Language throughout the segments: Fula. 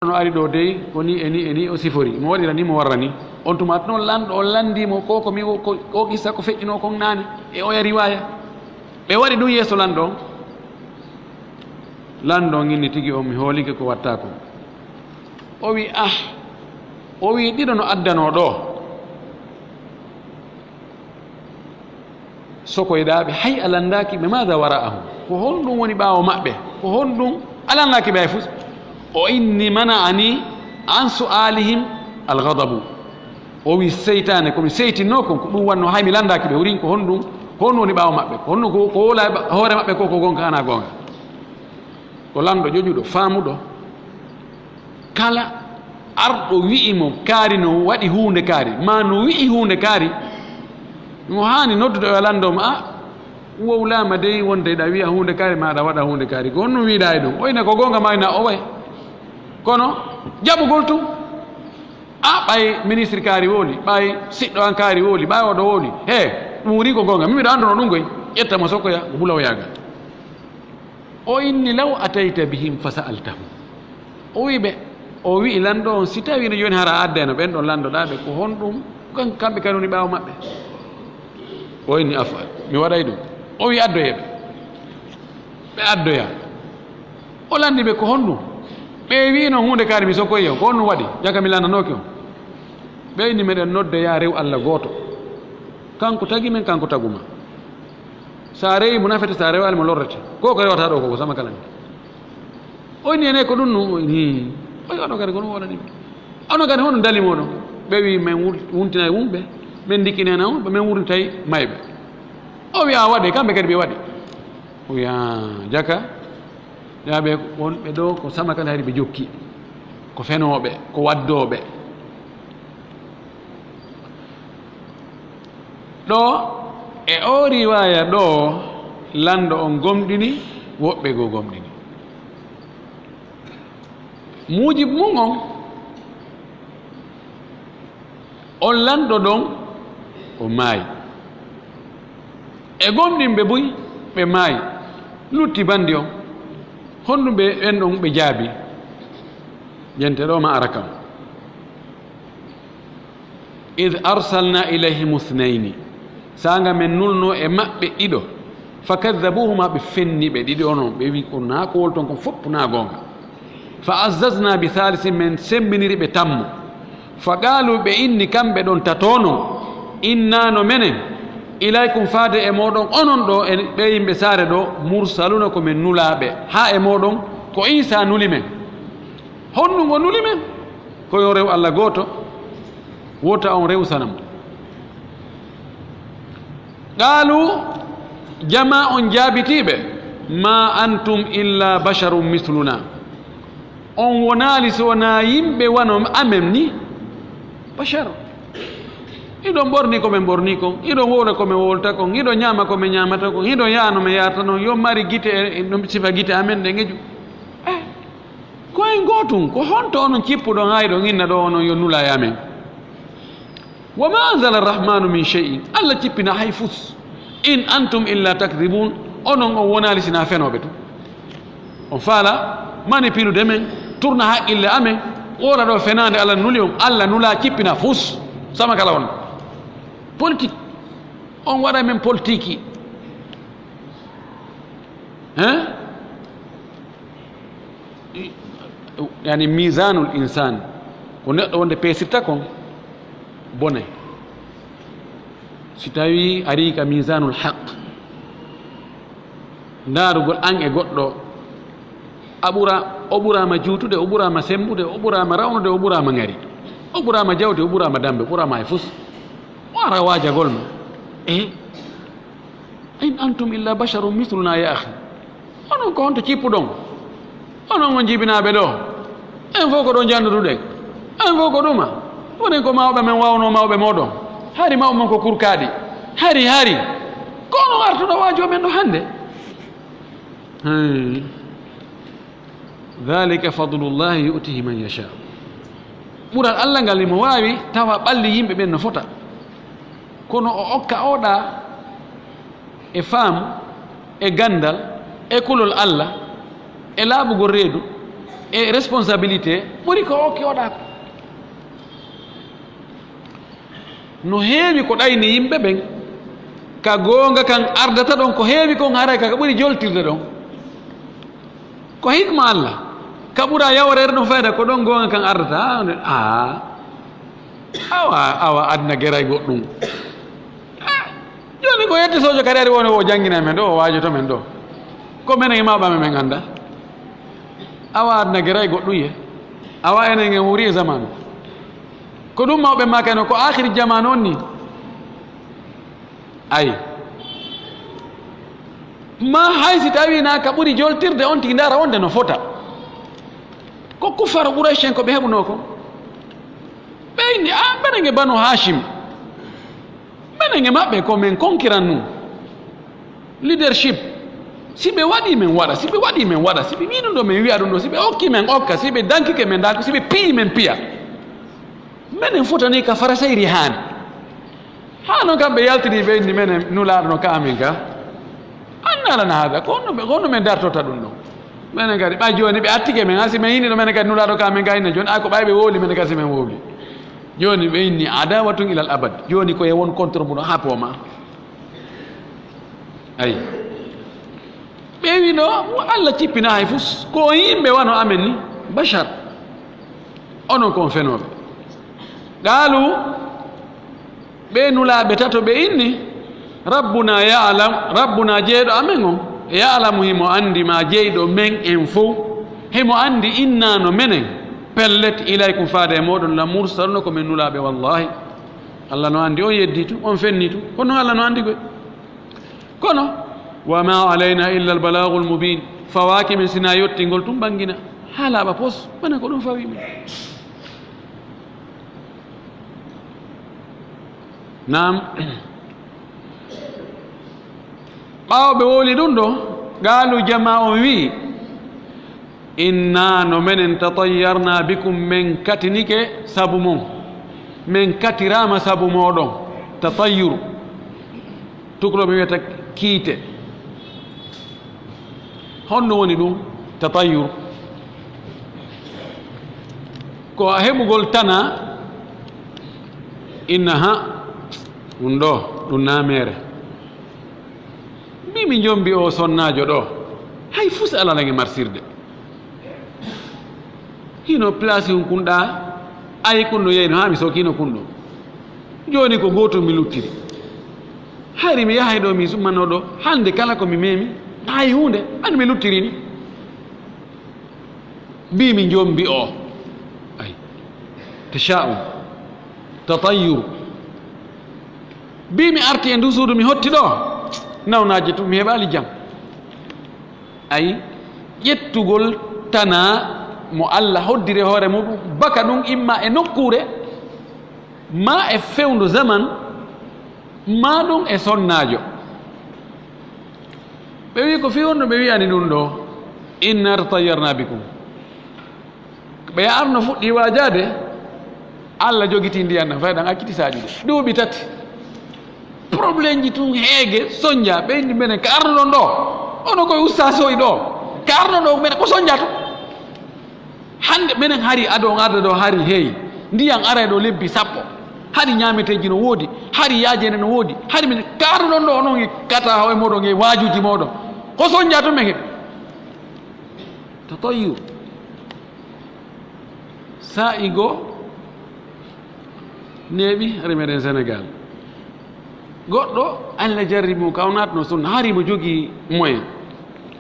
no ari ɗo dey koni eni o sifori mo waɗira ni mo warra ni on tuma noon lanɗo o landimo ko komi o qissa ko feƴƴino kon naane e oya riwaya ɓe waɗi ɗum yeeso lanɗo on lanɗo on inni tigi o mi hoolike ko watta ko o wi o wi ɗiɗo no addano ɗo sokoyɗaɓe hay a landaki ɓe mada wara'ahum ko honɗum woni ɓaawo maɓɓe ko honɗum alandaki ɓe hay fus o inni mana ani an su'alihim alghadabu o wi seytane komi seytinno kon ko ɗum wanno hay mi landaki ɓe wurin ko honɗum woni ɓaawo maɓɓe ko honɗum ko wola hoore maɓɓe ko gonga ana gonga ko lamɗo ƴoƴuɗo faamuɗo kala arɗo wi'imo kaari no waɗi hunde kaari ma no wi'i hunde kaari mo hani nodduɗo e landoma wowlama dey wonde ɗa wiya hunde kaari maɗa waɗa hunde kaari ko honɗum wiiɗa e ɗum oyne ko gonga mayna o way kono jaɓugol tum ɓay ministre kaari wooli ɓay siɗɗo an kaari wooli ɓay oɗo wooli he ɗum wuri ko gonga mimiɗo anduno ɗum goy ƴettamo sokkoya ko ɓulaw yaga o inni law atayta bihim fa sa'altahum o wiɓe o wi'i lanɗo on si tawi no joni hara addeno ɓen ɗon landoɗaɓe ko honɗum kamɓe kadi woni ɓaawo maɓɓe o inni afal mi waɗay ɗum o wi addoyeɓe ɓe addoya o landi ɓe ko honɗum ɓe wino hunde kaari mi sokkoyi o ko honɗum waɗi jaka mi landanoki on ɓe inni meɗen noddoya rew Allah gooto kanko tagi men kanko taguma sa rewi mo nafete sa rewali mo lorrete ko rewata ɗo koko sama kala ni o inni ene ko ɗum no ni oy ono kadi ko ɗum waɗanimi ono kadi honɗum dali moɗon ɓe wi min wuntinayi wumɓe min dikkinena on min wurnitayi mayɓe o wi a waɗe kamɓe kadi ɓe waɗi o wi jaka yaɓe wonɓe ɗo ko sama kala hari ɓe jokki ko fenoɓe ko waddoɓe ɗo e o riwaya ɗo lanɗo on gomɗini woɓɓe goo gomɗini mujib mum on lanɗo ɗon o maayi e gomɗinɓe boyi ɓe maayi lutti bandi on honɗum ɓe ɓen ɗon ɓe jaabi jente ɗo ma ara kam id arsalna ilayhim uthnaini sanga men nulno e maɓɓe ɗiɗo fa kadabuhuma ɓe fenni ɓe ɗiɗi onon ɓe wi ko naakowol ton ko foppu na gonga fa azzazna bi halisin men sembiniri ɓe tammo fa qaalu ɓe inni kamɓe ɗon tatono innano menen ilaykum faade e moɗon onon ɗo e ɓe yimɓe saare ɗo mursaluna ko men nulaɓe ha e moɗon ko Isa nuli men honɗum o nuli men koyo rew Allah gooto wota on rewsanamo qaalu jama on jaabitiɓe ma antum illa basharum misluna on wonali so wona yimɓe wano amen ni bashar iɗon ɓorni komin ɓorni kon iɗon wowla komin wowlta kon iɗon ñaama komin ñamata kon iɗon yaano min yarata noon yo mari guite e ɗum sifa guite amen ɗe ŋeju koyen gootum ko honto onon cippuɗon hayɗon inna ɗo onon yo nulay amen wa ma anzala arrahmanu min cheyin Allah cippina hay fus in antum illa takdibun onon on wonali sina fenoɓe tu on faala manipilude men tourna haqqille amen ora ɗo fenade Allah nuli on Allah nula cippina fus sama kala on politique on waɗa men politique yani misanul insan ko neɗɗo wonde peesirta kon bone si tawi ari ka misanul haq ndaarugol an e goɗɗo o ɓurama juutude o ɓurama sembude o ɓurama rawnude o ɓurama ŋari o ɓurama jawde o ɓurama dambe o ɓurama e fus o ara waajagol ma in antum illa basharum misluna ya ahi onon ko honto cippuɗon onon on jibinaɓe ɗo en fof ko ɗo janduduɗen en fof ko ɗuma wonen ko mawɓe men wawno mawɓe moɗon hari mawɓe men ko kurkaɗi hari ko onon artuɗo waajo men ɗo hannde dhalika fadlullahi yu'tihi man yasha ɓural Allah ngal imo wawi tawa ɓalli yimɓe ɓen no fota kono o okka oɗa e faamu e gandal e kulol Allah e laaɓugol reedu e responsabilité ɓuri ko o kewoɗako no heewi ko ɗayni yimɓe ɓen ka goonga kan ardata ɗon ko heewi kon haray kaka ɓuri joltirde ɗon ko hikma Allah ka ɓura yawrede ɗum fayda ko ɗon goonga kan ardata awa adna geray goɗɗum joni ko yetti sojo kadi ari woni o jangguina men ɗo o wajoto men ɗo ko menen e maɓame men anda awa adna geray goɗɗum ye awa enen en wuri e zamanu ko ɗum mawɓe makano ko akhiri jamanu on ni ayi ma haysi tawina ka ɓuri joltirde on tigi ndara wonde no fota ko kuffaro Quraysh ko ɓe heɓuno ko ɓeyni mbeɗen e banu Hashim mbeɗen e maɓɓe ko men konkiran nu leadership si ɓe waɗi men waɗa si ɓe waɗi men waɗa si ɓe wi ɗum ɗo men wiya ɗum ɗo si ɓe okki men okka si ɓe dankike men danka si ɓe piyi men piya menen fotani ka farasayri haani ha noon kam ɓe yaltiri ɓeydi menen nulaaɗo no ka amin ka annalana haada ko honno men dartota ɗum ɗon menen kadi ɓay joni ɓe attike men ha si men yini ɗo menen kadi nulaaɗo ka amin ka hinne joni ko ɓay ɓe wooli menen kadi si men wooli joni ɓe inni adawatun ilal abad joni koye won contre muɗo ha pooma ayi ɓe wi ɗo Allah cippina hay fus ko yimɓe wano amen ni bachar onon kon fenoɓe qaalu ɓe nulaaɓe tato ɓe inni rabbuna yalam rabbuna jeeyɗo amen on yalamu himo anndi ma jeeyɗo men en fof himo anndi innano menen pellet ilaykum faade e moɗon la mursalno ko men nulaaɓe wallahi Allah no anndi on yeddi tu on fenni tu kono Allah no anndi koy kono wama alayna illa albalagu lmubin fawaki men sina yettingol tum ɓangina ha laaɓa pos ɓanen ko ɗum fawimen nam ɓaawo ɓe wooli ɗum ɗo qaalu jama on wi inna no menen tatayyarna bikum men katinike sabu mon men katirama sabu moɗon tatayyuru tukloɓe wiyata kiite honno woni ɗum tatayyur ko a heɓugol tana inna ha ɗum ɗo ɗum namere mbimi jombi o sonnajo ɗo hay fus alanage marsirde hino place um kunɗa ayi kunɗo yeyno ha mi sokino kunɗo joni ko goto mi luttiri hayri mi yahay ɗo mi summano ɗo hande kala ko mi memi hay hunde andi mi luttiri ni mbimi jombi o ay tasha'um tatayyur mbimi arti e ndu suudu mi hotti ɗo nawnaji tu mi heɓali jam ayi ƴettugol tana mo Allah hoddiri hoore muɗum baka ɗum imma e nokkure ma e fewndu zaman ma ɗum e sonnajo ɓe wi ko fi wonno ɓe wiyani ɗum ɗo inna tatayyarna bikum ɓe arno fuɗɗi wajade Allah jogiti ndiyan na fayɗan acciti saɗi de duuɓi tati probléme ji tun heege soñja ɓeydi menen ko arno ɗon ɗo ono koye ustas oy ɗo ko arno ɗo menen ko soñja to hande menen hari ado arda ɗo hari heeyi ndiyan ara ɗo lebbi sappo hari ñameteji no woodi hari yaajene no woodi hari minen ko arno ɗon ɗo onon e kata hoye moɗon e waajuji moɗon ko soñja to men heɓe tatayyur sa'i goo neeɓi hari meɗen Sénégal goɗɗo Allah jarri mum ka o natno sunna hari mo jogii moyen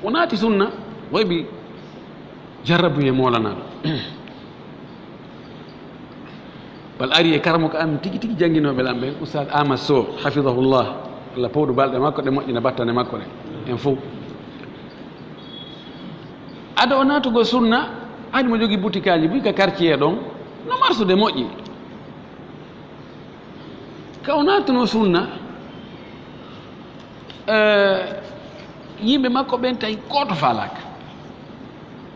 o naati sunna woyɓi jarrabu e molanaɗo bal ari e karamo ko am tigi tigi jannginoɓe lam ɓen oustad Amad Sow hafidahullah Allah powɗu balɗe makko ɗe moƴƴina battane makko ɗe en fof ada o naatugo sunna hani mo jogii boutique aji buy ka quartier ɗon no marsude moƴƴi ka o naatuno sunna yimɓe makko ɓen tawi goto falaka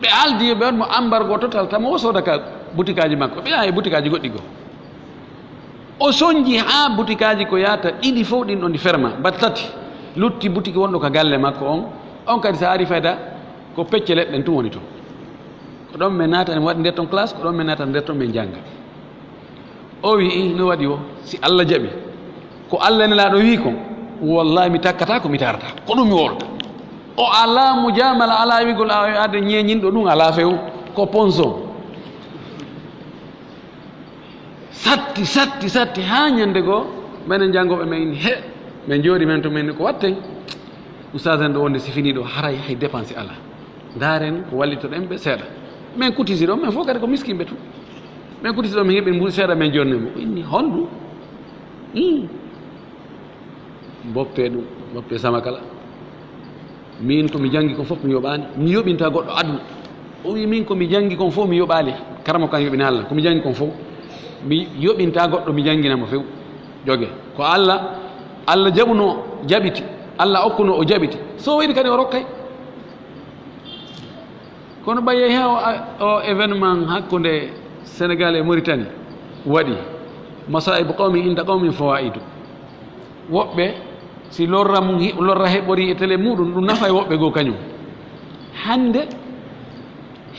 ɓe aldi ɓe wonmo embargo total tama o sodaka boutique aji makko ɓe yaha e boutique aji goɗɗi goo o soñji ha boutique aji ko yata ɗiɗi fof ɗin ɗo ndi ferma mbat tati lutti boutique wonɗo ka galle makko on kadi sa ari fayda ko pecce leɗɗen tum woni toon ko ɗon min naata en waɗi nder ton classe ko ɗon min naata nder ton min jannga o wi no waɗi o si Allah jaɓi ko Allah nelaaɗo wi kon wallahi mi takkata ko mi tarata ko ɗum mi wolta o ala mujamala ala wigol ade ñeñinɗo ɗum ala few ko ponson satti ha ñande goo minen janngoɓe men he min jooɗi men to min ko watten oustaz en ɗo wonde si fini ɗo haray hay dépense ala daren ko wallitoɗen ɓe seeɗa min kutisi ɗo min fof kadi ko miskimɓe tu min kutisi ɗo min heɓi mbuɗi seeɗa min jonnimo inni honɗum boppe ɗum boppe sama kala min komi janngi kon fof mi yoɓani mi yoɓinta goɗɗo aduna o wi min komi janngi kon fof mi yoɓali karamo kan yoɓini Allah komi janngi kon fof mi yoɓinta goɗɗo mi jannginamo few jogue ko Allah jaɓuno jaɓiti Allah okkuno o jaɓiti so waɗi kadi o rokkay kono ɓaye ha o événement hakkude Sénégal e Mauritanie waɗi masaibu qawmi inda qawmin fawaidu woɓɓe si lorra heɓori e télé muɗum ɗum nafa e woɓɓe goo kañum hande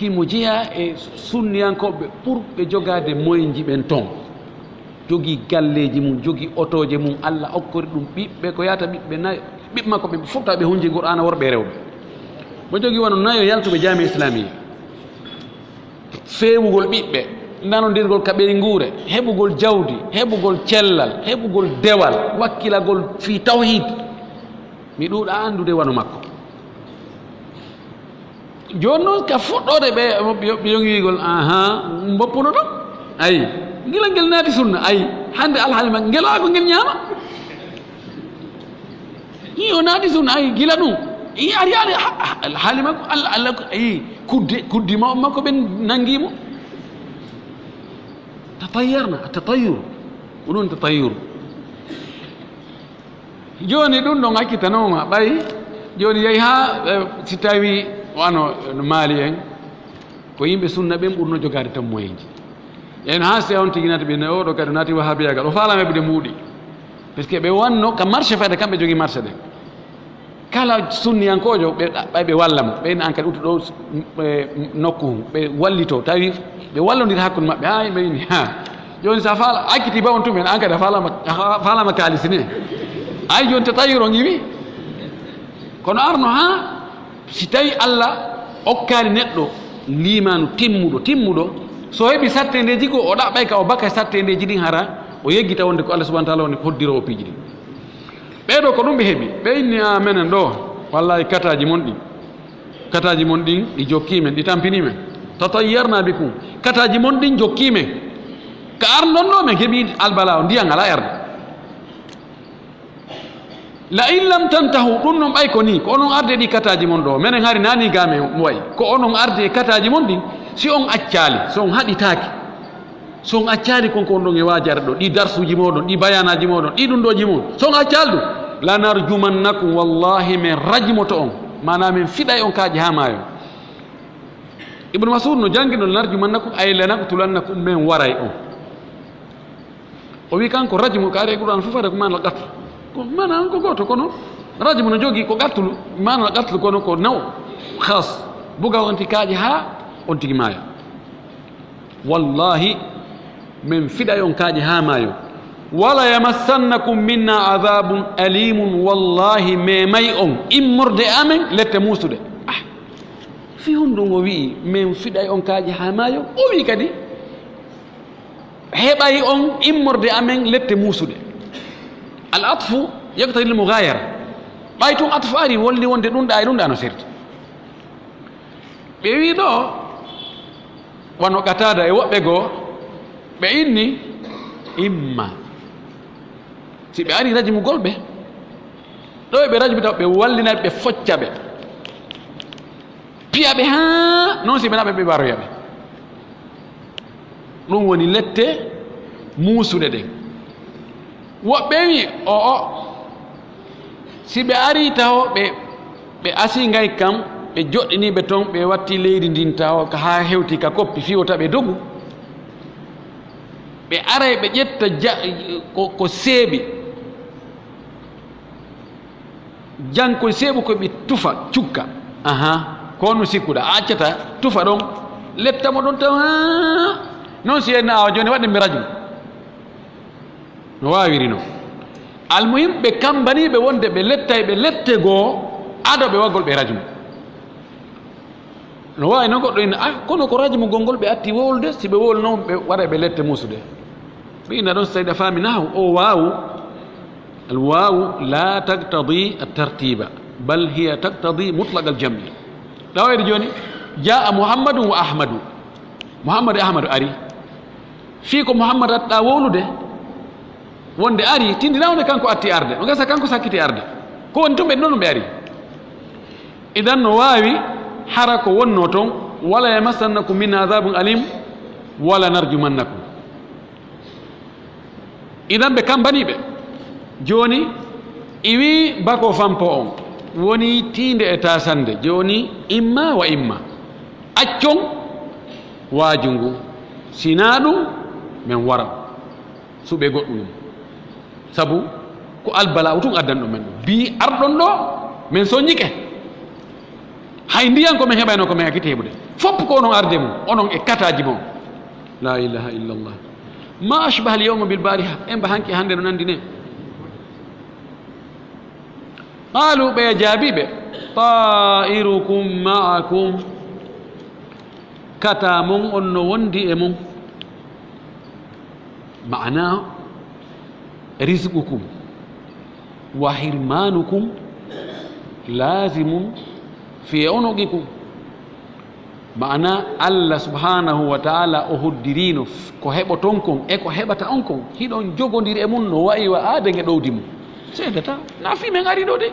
himo jeeya e sunniyankoɓe pour ɓe jogade moyenji ɓen ton jogii galleji mum jogii otoje mum Allah okkori ɗum ɓiɓɓe ko yata ɓiɓɓe nayo ɓiɓɓe makko ɓe fotta ɓe hunji Qur'ana worɓe rewɓe mo jogii wono nayo yaltuɓe jami islamia feewugol ɓiɓɓe nanodirgol kaɓeri nguure heɓugol jawdi heɓugol cellal heɓugol dewal wakkilagol fi tawhid mi ɗuuɗa andude wano makko joni noon ka fuɗɗode ɓe yongigol boppuno ɗon ayi gila ngel naati sunna ayi hande alhaali ma ngelaako ngel ñaama o naati sunna ayi gila ɗum ari alhaali makko Allah ayi kuddi makko ɓe nangimo tatayur ko ɗum tatayur joni ɗum ɗon hakkitanoma ɓay joni yeehi ha si tawi wano no maali en ko yimɓe sunna ɓen ɓurno jogade tan moyenji en ha se on tigi nati ɓe ne oɗo kadi naati wahabiyagal o faalama heɓude mbuuɗi par ce que ɓe wanno ka marché fayde kamɓe jogui marché ɗen kala sunniyankojo ɓe walla mo ɓen an kadi utu ɗo nokku hum ɓe wallito tawi ɓe wallodira hakkude maɓɓe ha yimɓe ini joni sa faala akkiti ba on tumen an kadi a falama kalisi ne ay joni tatayur on yimi kono arno ha si tawi Allah okkani neɗɗo limanu timmuɗo so heɓi sattedeji goo o ɗaɓɓay ka o bakka sattedeji ɗin hara o yeggita wonde ko Allah subahana taala wonde ko hoddiro o piiji ɗin ɓeɗo ko ɗum ɓe heeɓi ɓe inni menen ɗo wallahi kataji mon ɗin ɗi jokkimen ɗi tampinimen tatayyarna bikum kataji mon ɗin jokkimen ka arɗon ɗo men heeɓi albala o ndiyan ala erde la in lam tantahu ɗum noon ɓay ko ni ko onon arde ɗi kataji mon ɗo minen hari nani gamen wayi ko onon arde e kataji mon ɗin si on accali so on haɗitaki so on accali konko on ɗon e wajare ɗo ɗi darsuji moɗon ɗi bayanaji moɗon ɗi ɗum ɗoji mon so on accali ɗum lanarjumannakum wallahi min rajmoto on mana min fiɗay on kaaƴi ha maayo ibnu masud no jangi ɗo lanarjumannakum ay lanaqtulannakum min waray on o wi kanko rajmu ka ari qur'an fof ada ko manal qatl ko mana on ko goto kono rajmu no jogi ko qatlu manal qatl kono ko naw khas buga onti kaaƴi ha on tigi maayo wallahi min fiɗay on kaaƴi ha maayo wala yamassannakum minna adabun alimun wallahi memay on immorde amen lette musude fi honɗum o wii min fiɗay on kaaƴi ha maayo o wi kadi heɓay on immorde amen lette musude al atfu yaqtadi l mughayara ɓay tun atfu ari wolli wonde ɗum ɗa e ɗum ɗa no serti ɓe wi ɗo wano qatada e woɓɓe goo ɓe inni imma si ɓe ari rajmugol ɓe ɗo ɓe rajmi taw ɓe wallinaɓe ɓe focca ɓe piya ɓe ha noon si ɓe naɓe ɓe waroya ɓe ɗum woni lette muusuɗe ɗen woɓɓe wi o si ɓe ari taw ɓe asi ngay kam ɓe joɗɗiniɓe toon ɓe watti leydi ndin taw ha hewti ka koppi fiwota ɓe dogu ɓe aray ɓe ƴetta ko seeɓi janko seeɓu ko ɓe tufa cukka kono sikkuɗa a accata tufa ɗon lettamo ɗon taw non si en awa joni waɗde mi rajum no wawiri no almuhim ɓe kambaniɓe wonde ɓe lettay ɓe lette goo ado ɓe waggol ɓe rajum no wawi noon goɗɗo ina kono ko rajmu gongol ɓe atti wowlude si ɓe wowlu noon ɓe waɗa ɓe lette musude ɓe ina ɗon so tawi ɗa faami nahu o waawu الواو لا تقتضي الترتيب بل هي تقتضي مطلق الجمع لا وير جوني جاء محمد وأحمد محمد أحمد أري فيكم محمد أتاولو ده وند أري تندي لا وند كانكو أتي أرد وقاسا كانكو ساكتي أرد كو أنتم بدنون بأري إذا نواوي حركو ونوتون ولا يمسنكم من عذاب أليم ولا نرجمنكم إذا بكم بني به joni iwi bako fampo on woni tinde e tasande joni imma wa imma accon wajungu sina ɗum min wara suɓe goɗɗum sabu ko albala tun addanɗo men bi arɗon ɗo min soññike hay ndiyan komin heɓayno komin hakkiti heɓude fopp ko onon arde mum onon e kataji mon la ilaha illallah ma ashbaha al yawma bil bariha emba hanki hande no nandi ne قالوا بجابيب طائركم معكم كتامون أنو وندي أمون معناه رزقكم وحرمانكم لازم في عنقكم معناه الله سبحانه وتعالى أهدرين كهبة تونكم إكو هبة أنكم هيدون جوجو دير أمون نوائي وآدن يدوديم سيدتا نافي من غاري دودي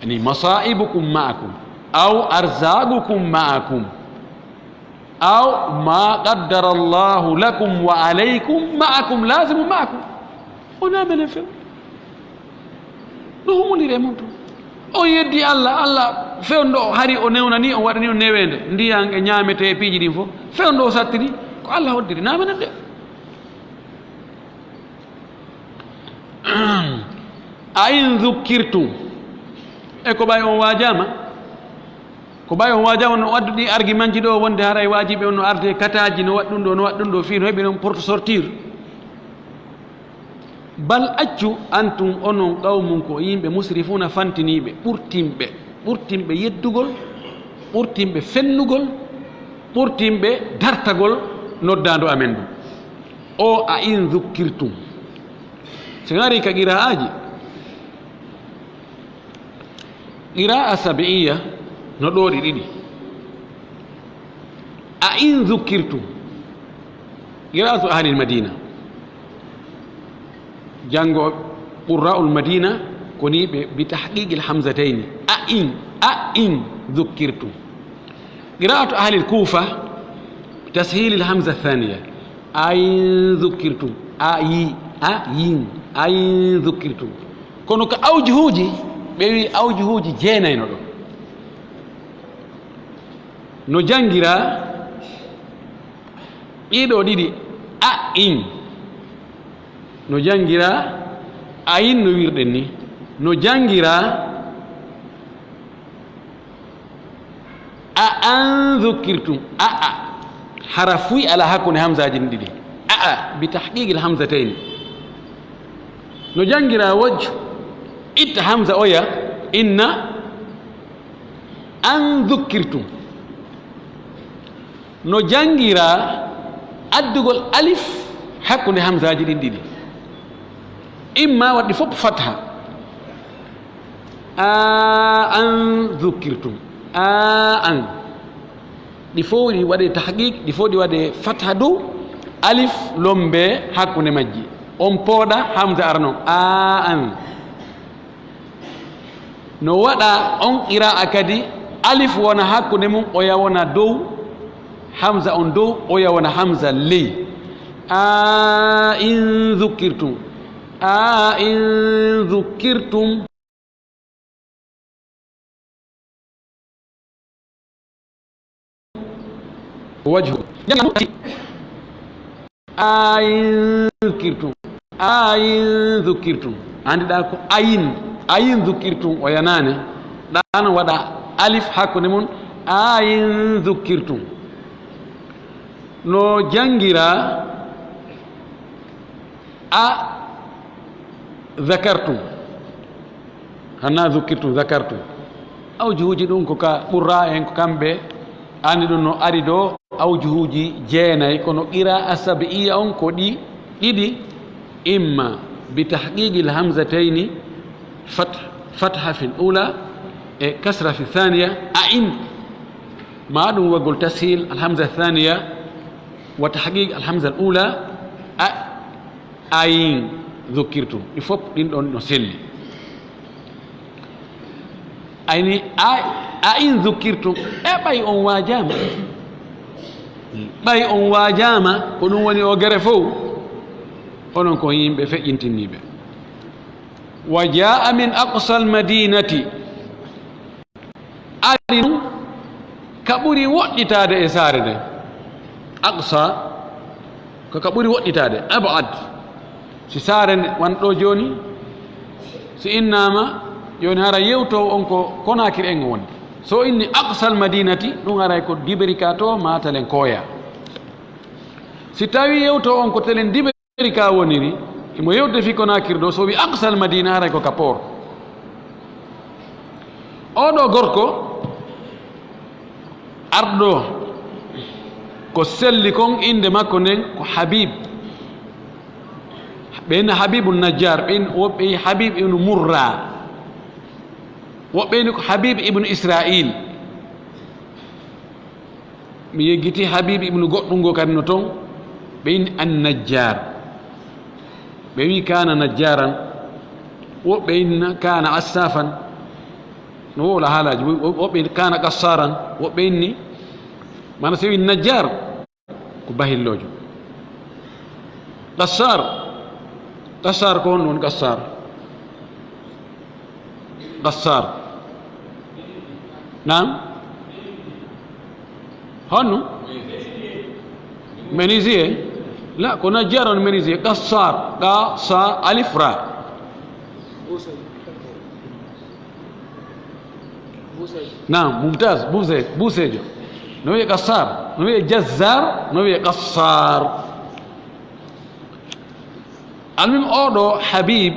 يعني مصائبكم معكم أو أرزاقكم معكم أو ما قدر الله لكم وعليكم معكم لازم معكم ونعمل فيه نهم اللي ريمونتو o yeddi Allah fewndo hari o newnani o waɗani o newende ndiyan e ñaamete e piiji ɗin fof fewndo o sattiri ko Allah hoddiri namanen de ain dhukkirtum e ko ɓay on wajama ko ɓay on wajama no wadduɗi argument ji ɗo wonde haray wajiɓe on no arde kataji no waɗɗum ɗo no waɗɗum ɗo fi no heɓi noon porte sortir bal accu antum onon qawmum ko yimɓe musrifuna fantiniɓe ɓurtimɓe yeddugol ɓurtimɓe fennugol ɓurtimɓe dartagol noddando amen ɗum o a in dhukkirtum so gari ka qira'aji qira'a sabi'iya no ɗoɗi ɗiɗi a in dhukkirtum qira'atu ahli al-madina jango qurra'ul madina koni ɓe bi tahqiqil hamzataini a in dhukkirtum qira'atu ahli al-kufa tashil al-hamza ath-thaniya ayin dhukkirtum ayin dhukkirtum kono ko awjuhuji ɓe wi awjuhuji jeenayno ɗo no jangira ɗiɗo ɗiɗi a in no jangira ayin no wirɗen ni no jangira a an dhukkirtum a harafuy ala hakkunde hamzaji ɗin ɗiɗi a bi tahqiqil hamzatayn no jangira wajju itta hamza oya inna an dhukkirtum no jangira addugol alif hakkunde hamzaji ɗin ɗiɗi imma waɗɗi fof fatha an dhukkirtum an ɗi fof ɗi waɗe tahqiq ɗi fof ɗi waɗe fatha dow alif lombe hakkunde majji on pooɗa hamza ara noon an no waɗa on qira'a kadi alif wona hakkunde mum o yawona dow hamza on dow o yawona hamza ley in dhukkirtum in dhukkirtum wajhu in dhukkirtum in dhukkirtum andiɗa ko ayin dhukkirtum o yanane ɗano waɗa alif hakkunde mun ayin dhukkirtum no jangira a dhakartum hanna dhukkirtum dhakartum awjuhuji ɗum ko ka ɓurra en ko kamɓe andi ɗum no ari ɗo awjuhuji jeenayi kono qira asabiya on ko ɗiɗi imma bitahqiqi lhamzatayni fatha fi l'ula e kasra fi thaniya in ma ɗum waggol tashil alhamza thaniya wa tahqiq alhamza l'ula ayin dhukkirtum ɗi fof ɗin ɗon no selli ayni in dhukkirtum ɓay on wajama ɓay on wajama ko ɗum woni o gere fof onon ko yimɓe feƴƴintiniɓe wa jaa min aqsa almadinati ari ɗum ka ɓuri woɗɗitade e saare nde aqsa ko ka ɓuri woɗɗitade abad si saare nde wanɗo joni si innama joni hara yewtowo on ko Konakiri en woni so inni aqsa almadinati ɗum haray ko Dibirika to matalen koya si tawi yewtowo on ko telen Dibirika woniri imo yewde fi Konakiri ɗo so wi aqsa almadina haray ko Kapor oɗo gorko arɗo ko selli kon inde makko nden ko Habib ɓen Habibu Najjar ɓen woɓɓe Habib ibnu Murra woɓɓe ni ko Habib ibnu Israil mi yeggiti Habib ibnu goɗɗum ngo kadi no toon ɓe inni an Najjar ɓe wi kana najjaran woɓɓe inna kana assafan no wola haalaji woɓɓe kana qassaran woɓɓe inni mana so wi Najjar ko bahillojo qassar ko honɗum woni qassar nam honno menuisier la ko Najjar on menuisier qassar sa alif ra nam mumtaz busejo no wiye qassar no wiye jazzar no wiye qassar almim oɗo Habib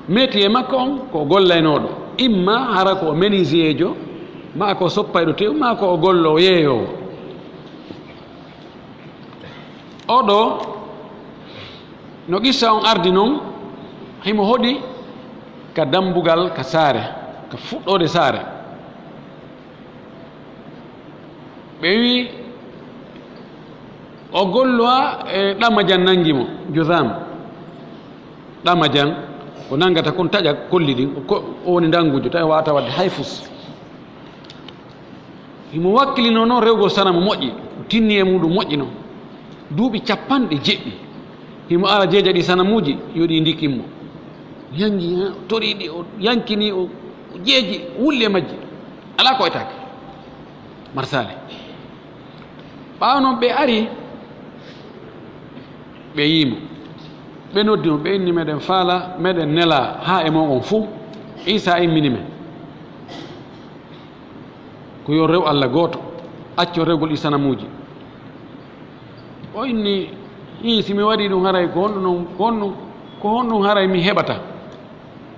métier makko on ko gollaynoɗo imma hara ko menuisier jo ma ko soppayɗo tew ma ko o gollo yeeyowo oɗo no qissa on ardi noon himo hoɗi ka dambugal ka saare ka fuɗɗode saare ɓe wi o gollowa e ɗamajan nangimo Judam ɗamajan ko nangata kon taƴa kolli ɗin o woni ndangujo tawi wawata wadde hay fus himo wakkilino noon rewgol sana mo moƴƴi tinni e muɗum moƴƴi noon duuɓi 90 himo ara jeeja ɗi sanamuji yoɗi ndikkinmo yangi toriɗi o yankini o jeeji wulle majji ala ko etake marsale ɓawa noon ɓe ari ɓe yimo ɓe noddimo ɓe inni meɗen faala meɗen nela ha e mon on fuu Isa immini men ko yo rew Allah gooto acco rewgol ɗi sanamuji o inni si mi waɗi ɗum haray ko honɗum haray mi heɓata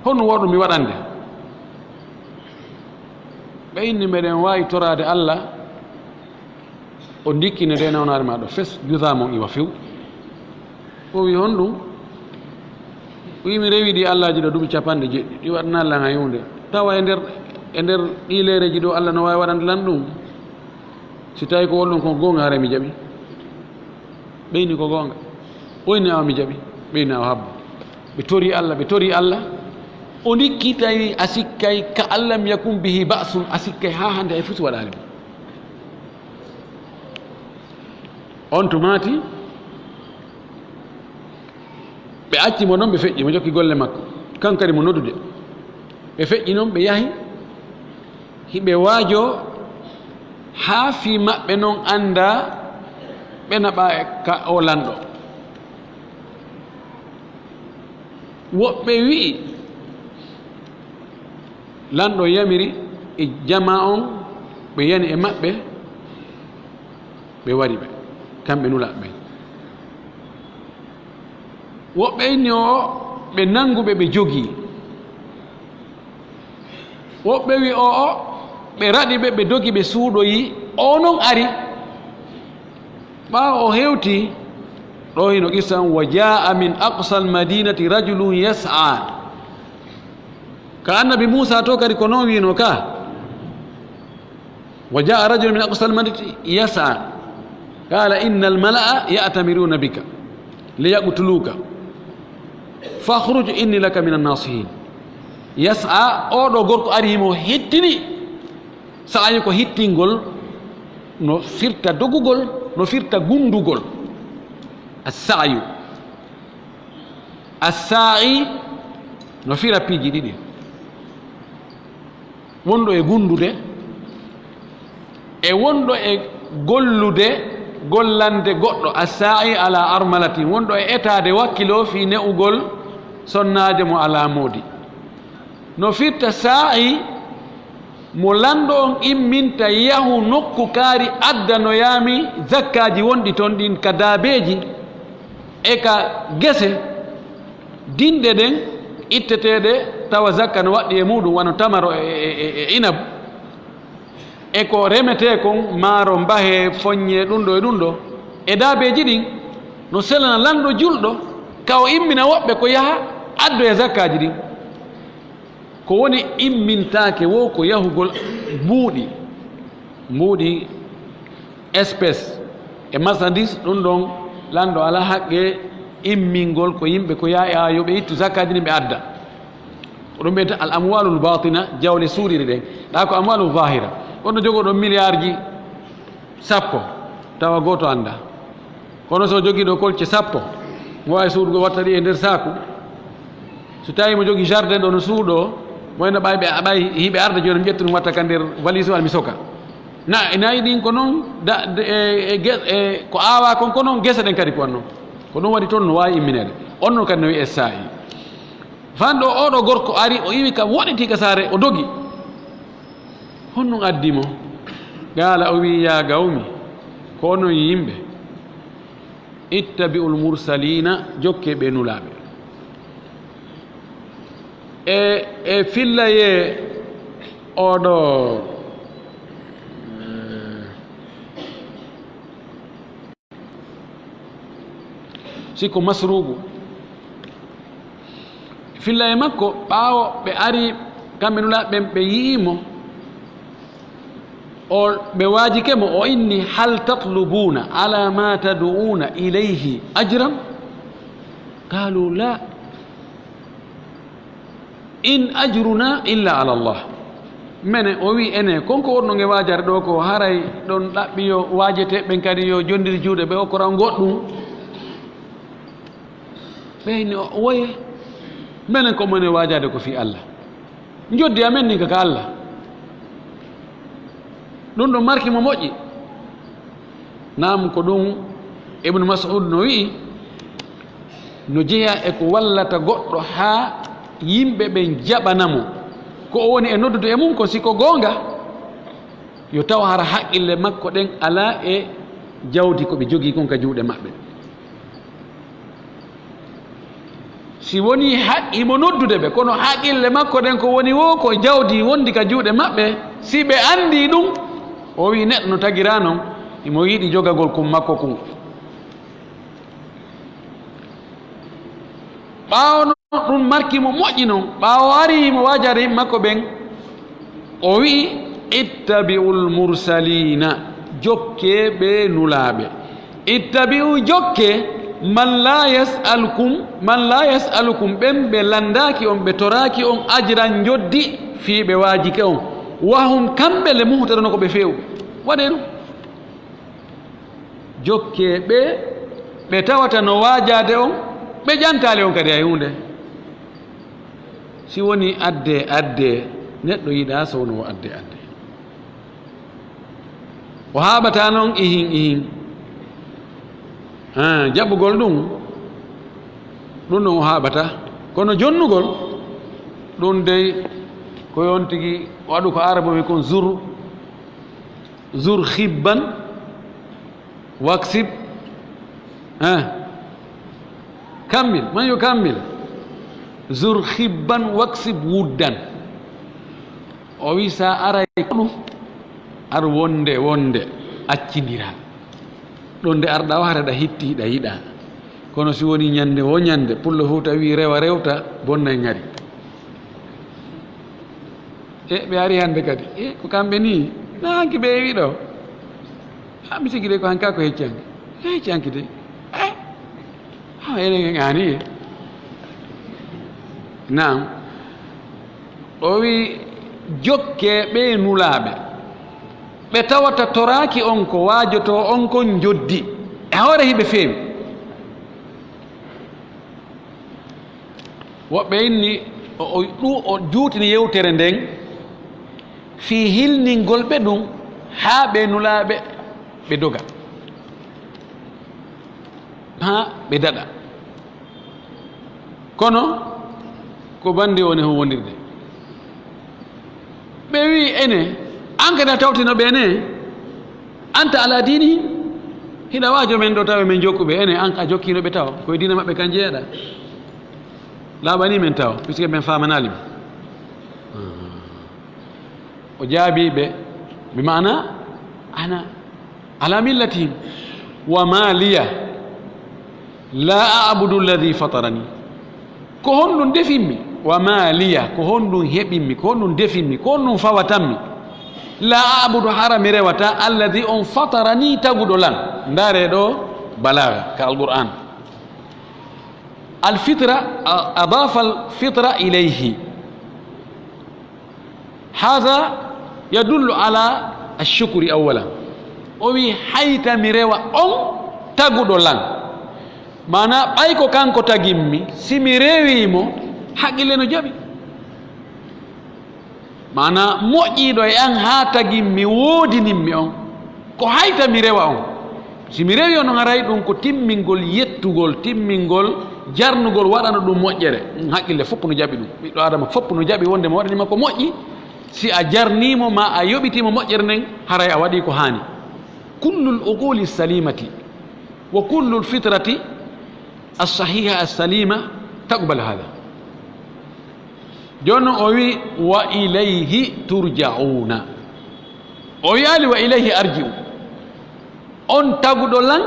honɗum woɗɗum mi waɗande ɓe inni meɗen wawi torade Allah o dikkine de nawnare maɗo fes judamon iwa few o wi honɗum wimi rewi ɗi Allahji ɗo duuɓi 70 ɗi waɗana Allah ha yewde tawa e nder ɗi lereji ɗo Allah no wawi waɗande lan ɗum si tawi ko wolɗum ko gonga haray mi jaɓi ɓeyni ko gonga oyni awa mi jaɓi ɓeyni awa habbo ɓe tori Allah o ndikki tawi a sikkay ka allam yakun bihi ba'sun a sikkay ha hande hay fusi waɗani on tumati ɓe accimo noon ɓe feƴƴi mo jokki golle makko kankadi mo noddude ɓe feƴƴi noon ɓe yahi hiɓe waajo haa fii maɓɓe noon annda ɓe naɓa e ka o lanɗo woɓɓe wi'i lanɗo yamiri e jama on ɓe yani e maɓɓe ɓe wari ɓe kamɓe nulaɓe ɓe woɓɓe inni o ɓe nanguɓe ɓe jogii woɓɓe wi o ɓe raɗi ɓe ɓe dogi ɓe suuɗoyi o noon ari ɓaawo o hewti ɗo hino qisan wa jaa min aqsa almadinati rajulun yas'a ka annabi Musa to kadi ko noon wino ka wa jaa rajulun min aqsa almadinati yas'a qala inna almala'a ya'tamiruna bika liyaqtuluka fakhruj inni laka min annasihin yas'a oɗo gorko arimo hettini sa'ayi ko hittingol no firta dogugol no firta gundugol as-sa'yu as-sa'i no fira piiji ɗiɗi wonɗo e gundude e wonɗo e gollude gollande goɗɗo as-sa'i ala armalatin wonɗo e etade wakkilo fi ne'ugol sonnaade mo ala moodi no firta sa'i mo lando on imminta yahu nokku kaari adda no yaami zakkaji wonɗi toon ɗin ka daabeji e ka gese dinɗe ɗen itteteɗe tawa zakka no waɗɗi e muɗum wano tamaro e inab e ko remete kon maaro mbahe foññe ɗum ɗo e ɗum ɗo e daabeji ɗin no selana lanɗo julɗo kaw immina woɓɓe ko yaha addo e zakkaji ɗin ko woni immintaake wo ko yahugol mbuuɗi espèce e marchandise ɗum ɗon lanɗo ala haqqe immingol ko yimɓe ko yaa yo ɓe ittu zakkaji ɗin ɓe adda ko ɗum ɓeyta al amwalul batina jawle suuriri ɗen ɗa ko amwalul zahira wonno jogoɗo milliard ji 10 tawa goto anda kono so jogiiɗo kolce 10 mo wawi suuɗugo watta ɗi e nder saku so tawi mo jogii jardin ɗo no suuɗo moyno ɓay hiɓe arda joni mi ƴetta ɗum watta ka nder valise o mi soka nayi ɗin ko noon ko awa kon ko noon gese ɗen kadi ko wanno ko ɗum waɗi toon no wawi imminede on noon kadi no wiye sa'i fanɗo oɗo gorko ari o iwi kam woɗiti ka saare o dogi honnon addimo gaala o wi ya gawmi ko onon yimɓe ittabi'ul mursalina jokke ɓe nulaɓe e fillaye oɗo siko masrugu fillaye makko ɓaawo ɓe ari kamɓe nulaɓe ɓe yi'imo o ɓe waajikemo o inni hal tatlubuna ala ma tad'una ilayhi ajran qalu la in ajruna illa ala Allah mene o wi ene konko wonno nge waajare ɗo ko haray ɗon ɗaɓɓi yo waajete ɓen kadi yo jonndiri juuɗe ɓe okkora goɗɗum ɓeyni o woye menen ko mone waajade ko fi Allah joddi amen ni kaka Allah ɗum ɗo marki mo moƴƴi nam ko ɗum ibnu mas'ud no wi'i no jeeya e ko wallata goɗɗo haa yimɓe ɓen jaɓanamo ko o woni e noddude e mum ko siko goonga yo taw hara haqqille makko ɗen ala e jawdi ko ɓe jogii kon ka juuɗe maɓɓe si woni haqqimo noddude ɓe kono haqqille makko ɗen ko woni wo ko jawdi wondi ka juuɗe maɓɓe si ɓe anndi ɗum o wi neɗɗo no tagira noon imo yiɗi jogagol kum makko kum ɓaawo ɗum marki mo moƴƴi noon ɓaawo ari mo waajare makko ɓen o wi'i ittabi'ul mursalina jokke ɓe nulaaɓe ittabi'u jokke man la yas'alukum ɓen ɓe landaaki on ɓe toraaki on ajran joddi fii ɓe waajike on wahum kamɓe le muhtadono ko ɓe fewɓe waɗe ɗum jokke ɓe tawata no waajade on ɓe ƴantale on kadi hay hunde si woni adde neɗɗo yiɗa so wono adde o haaɓata noon ihin jaɓugol ɗum ɗum noon o haaɓata kono jonnugol ɗum dey ko yon tigi waɗu ko arabu wi kon zur khibban waksib kammil man yo kammil zur khibban waksib wuddan o wi sa aray ɗum ar wonde accindira ɗon nde arɗa wahata ɗa hitti ɗa yiɗa kono si woni ñande wo ñande pullo fu tawi rewa rewta bonnay ngari ɓe ari hande kadi ko kamɓe ni na hanki ɓe ewi ɗo mi sigi de ko hanka ko heccanki de enen ani nam o wi jokke ɓe nulaɓe ɓe tawata toraki on ko waajoto on kon joddi e hoore hiɓe feewi woɓɓe inni o juutini yewtere nden fi hilningol ɓe ɗum haa ɓe nulaaɓe ɓe doga haa ɓe daɗa kono ko bandi woni ho wondirde ɓe wi ene an kadi a tawtino ɓene anta ala dini hiɗa waajo men ɗo tawa men jokkuɓe ene an a jokkino ɓe tawa koye dina maɓɓe kan jeeyaɗa laaɓani men tawa puisque men famanalimi o jaabiɓe bi mana ana ala millatihim wa ma liya la abudu alladi fatarani ko honɗum definmi wa ma liya ko honɗum heɓinmi ko honɗum definmi ko honɗum fawatanmi la abudu hara mi rewata alladi on fatarani taguɗo lan ndaare ɗo balaga ka alquran الفطرة أضاف الفطرة إليه هذا يدل على الشكر أولا وي حيث مريوا أم تقول لن معنى أيكو كانكو تجمي سميريوي مو حق لنا جابي معنى مؤيدو yang ha tagimmi wodi nimmi on ko hayta mi rewa on si mi rewi on ngaray ɗum ko timmingol yettugol timmingol jarnugol waɗano ɗum moƴƴere haqqille fopp no jaɓi ɗum ɓiɗɗo adama fopp no jaɓi wonde mo waɗanima ko moƴƴi si a jarnimo ma a yoɓitimo moƴƴere nden haray a waɗi ko haani kullu l uquli salimati wa kullu l fitrati alsahiha alsalima taqbal hada joni o wi wa ilayhi turjauna o wi ali wa ilayhi arji'u on taguɗo lan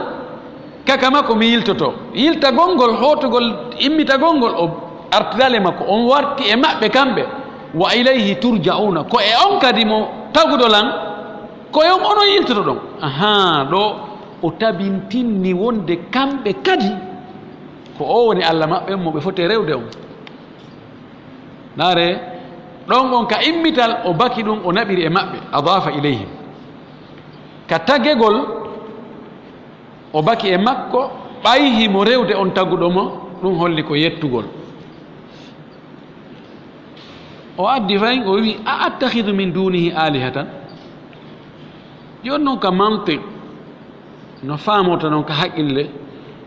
kaka makko mi yiltoto yiltagol ngol hotugol immitagol ngol o artidale makko on warti e maɓɓe kamɓe wa ilayhi turjauna ko e on kadi mo taguɗo lan ko e on onon yiltoto ɗon aha ɗo o tabintinni wonde kamɓe kadi ko o woni allah maɓɓe mo ɓe foti rewde on naare ɗon on ka immital o baki ɗum o naɓiri e maɓɓe adafa ilayhim ka tagegol o baki e makko ɓayhimo rewde on taguɗo mo ɗum holli ko yettugol o addi fay o wi a attahidu min dunihi alihatan joni noon ka mantiq no faamota noon ka haqqille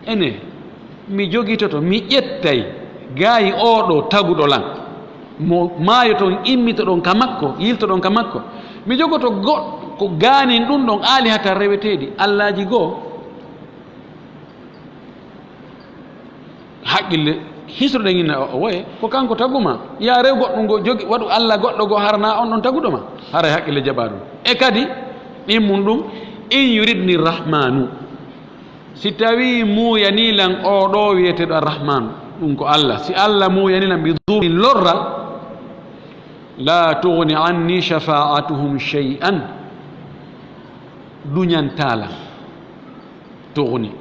ene mi jogitoto mi ƴettay gaayi oɗo taguɗo lan mo maayo toon immito ɗon ka makko yilto ɗon ka makko mi jogoto goɗɗo ko gaanin ɗum ɗon alihatan reweteɗi allaji goo haqqille hisruɗen inna o woye ko kanko taguma ya rew goɗɗum go jogi waɗu allah goɗɗo go harana on ɗon taguɗoma haray haqqille jaɓa ɗum e kadi ɗimmum ɗum in yuridni rrahmanu si tawi muyanilan oɗo wiyeteɗo arrahmanu ɗum ko allah si allah muyanilan bi durin lorral la tugni anni shafa'atuhum shay'an duñantalan tugni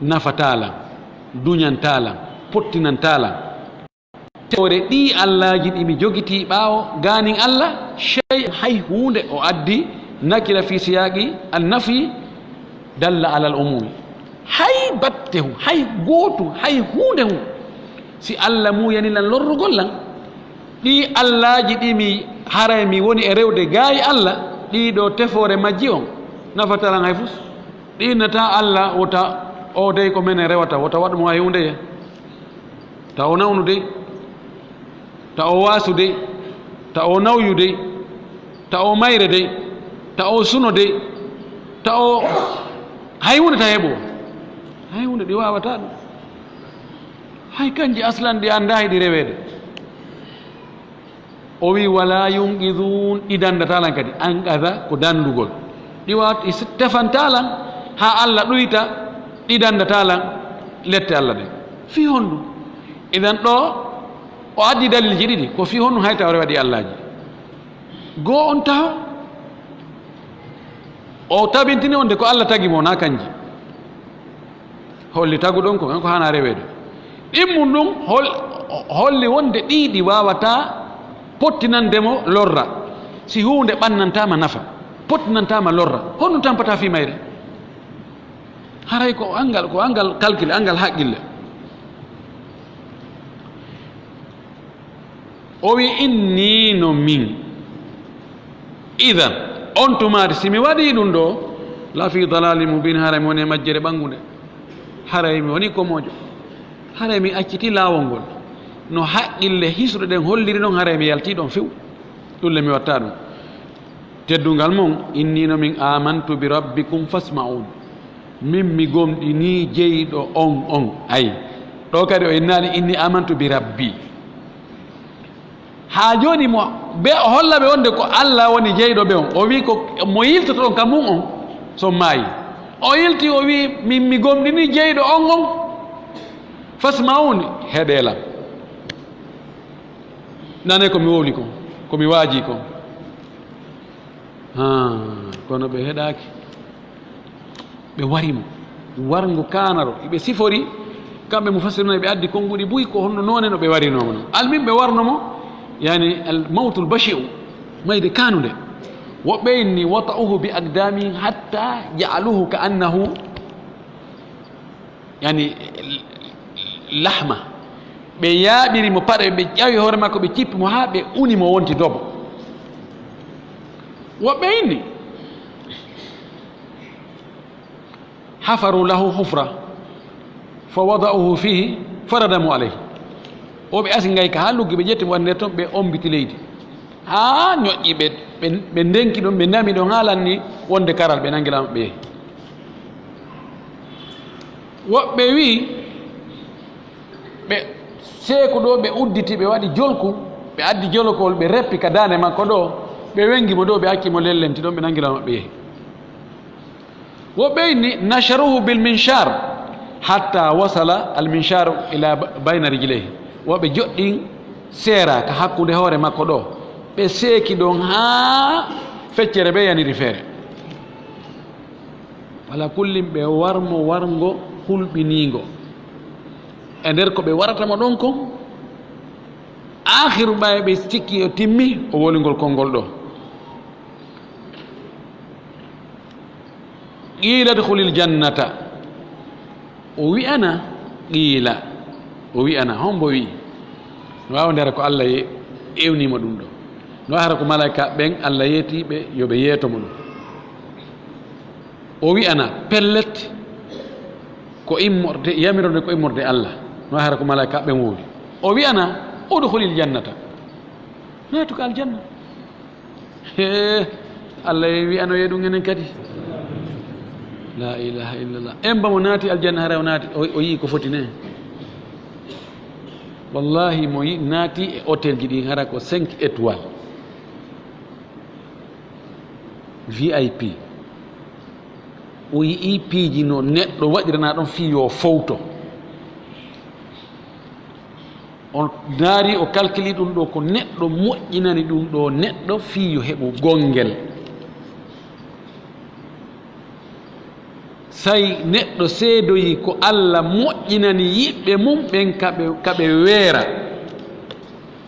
nafatalan duñantalan pottinantalan tewre ɗi allahji ɗi mi jogiti ɓaawo ganin allah shey hay hunde o addi nakira fi siyaqi annafi dalla ala al umumi hay batte hu hay gootu hay hunde hu si allah muyanilan lorrugol lan ɗi allahji ɗi mi haray mi woni e rewde gaayi allah ɗiɗo tefore majji on nafatalan hay fus ɗinnata allah wota o dey ko menen rewata wota waɗumo hay hunde ye ta o nawnu dey ta o waasu dey ta o nawyu dey ta o mayre dey ta o suno dey ta o hay hunde ta heɓo hay hunde ɗi wawata ɗum hay kanji aslan ɗi annda heɗi rewede o wi wala yunqidun ɗi dandatalan kadi anqada ko dandugol ɗi wat tefantalan ha Allah ɗoyta ɗi dandatalan lette Allah ɗe fi honɗum idan ɗo o addi dalilji ɗiɗi ko fi honɗum hay tawre waɗi Allahji goo on tawa o tabintini on de ko Allah tagi mo na kanji holli tagu ɗon ko ko hana rewede ɗimmum ɗum holli wonde ɗiɗi wawata pottinandemo lorra si hunde ɓannantama nafa pottinantama lorra honɗum tampata fi mayre haray ko angal calcule angal haqqille o wi inni no min idan on tumari simi waɗi ɗum ɗo la fi dalali mubin haray mi woni e majjere ɓangude haray mi woni komojo haray mi acciti laawol ngol no haqqille hisruɗe ɗen holliri ɗon haray mi yalti ɗon few ɗulle mi watta ɗum teddungal mon innino min amantu bi rabbikum fasma'un min mi gomɗini jeyɗo on ayi ɗo kadi o innani inni amantu bi rabbi ha joni mo ɓe o holla ɓe wonde ko Allah woni jeyɗo ɓe on o wi ko mo yiltoto on kam mum on so maayi o yilti o wi min mi gomɗini jeyɗo on fasma'un heɗelam nane komi wowli kon komi waaji kon kono ɓe heɗaki ɓe warimo wargo kanaro ɓe sifori kamɓe mo fasiruna ɓe addi konguɗi buy ko honno noone no ɓe warinomo noon almin ɓe warnomo yani al mawtul bashi'u mayde kanude woɓɓe inni wata'uhu bi aqdami hatta ja'aluhu ka annahu yani lahma ɓe yaaɓirimo paɗe ɓe ƴawi hoore makko ɓe cippimo ha ɓe unimo wonti dobo woɓɓe inni hafaru lahu hufra fa wada'uhu fihi faradamu alayhi o ɓe asi ngay ka ha luggi ɓe ƴetti mo wande toon ɓe ombiti leydi ha ñoƴƴi ɓe ndenki ɗum ɓe ndami ɗon haalanni wonde karal ɓe nangilama ɓe yehi woɓɓe wi ɓe seeko ɗo ɓe udditi ɓe waɗi jolku ɓe addi jolkol ɓe reppi ka dande makko ɗo ɓe wengimo ɗo ɓe accimo lellenti ɗon ɓe nangilama ɓe yehi woɓɓe inni nasharuhu bil minchar hatta wasala al mincharu ila bayna rijleyhi woɓe joɗɗin seera ka hakkude hoore makko ɗo ɓe seeki ɗon ha feccere ɓe yaniri feere wala kullin ɓe warmo wargo hulɓinigo e nder ko ɓe waratamo ɗon kon akhiru ɓaye ɓe cikki o timmi o wolingol konngol ɗo qila dkhulil jannata o wi'ana qila o wi'ana hombo wi no wawa ndera ko Allah ewnima ɗum ɗo no hara ko malaika ɓen Allah yeetiɓe yoɓe yeetomo ɗum o wi'ana pellet ko immorde yamirode ko immorde Allah no hara ko malaika ɓen wowli o wi'ana udkhulil jannata naatu ko aljanna Allah wi'anoye ɗum enen kadi la ilaha illallah en bamo naati aljanna hara o naati o yii ko foti ne wallahi mo naati e hôtel ji ɗi hara ko 5 étoiles VIP o yii piiji no neɗɗo waɗirana ɗon fii yo fowto on daari o calculi ɗum ɗo ko neɗɗo moƴƴinani ɗum ɗo neɗɗo fii yo heɓu gonngel say neɗɗo seedoyi ko Allah moƴƴinani yiɓɓe mum ɓen kaɓe weera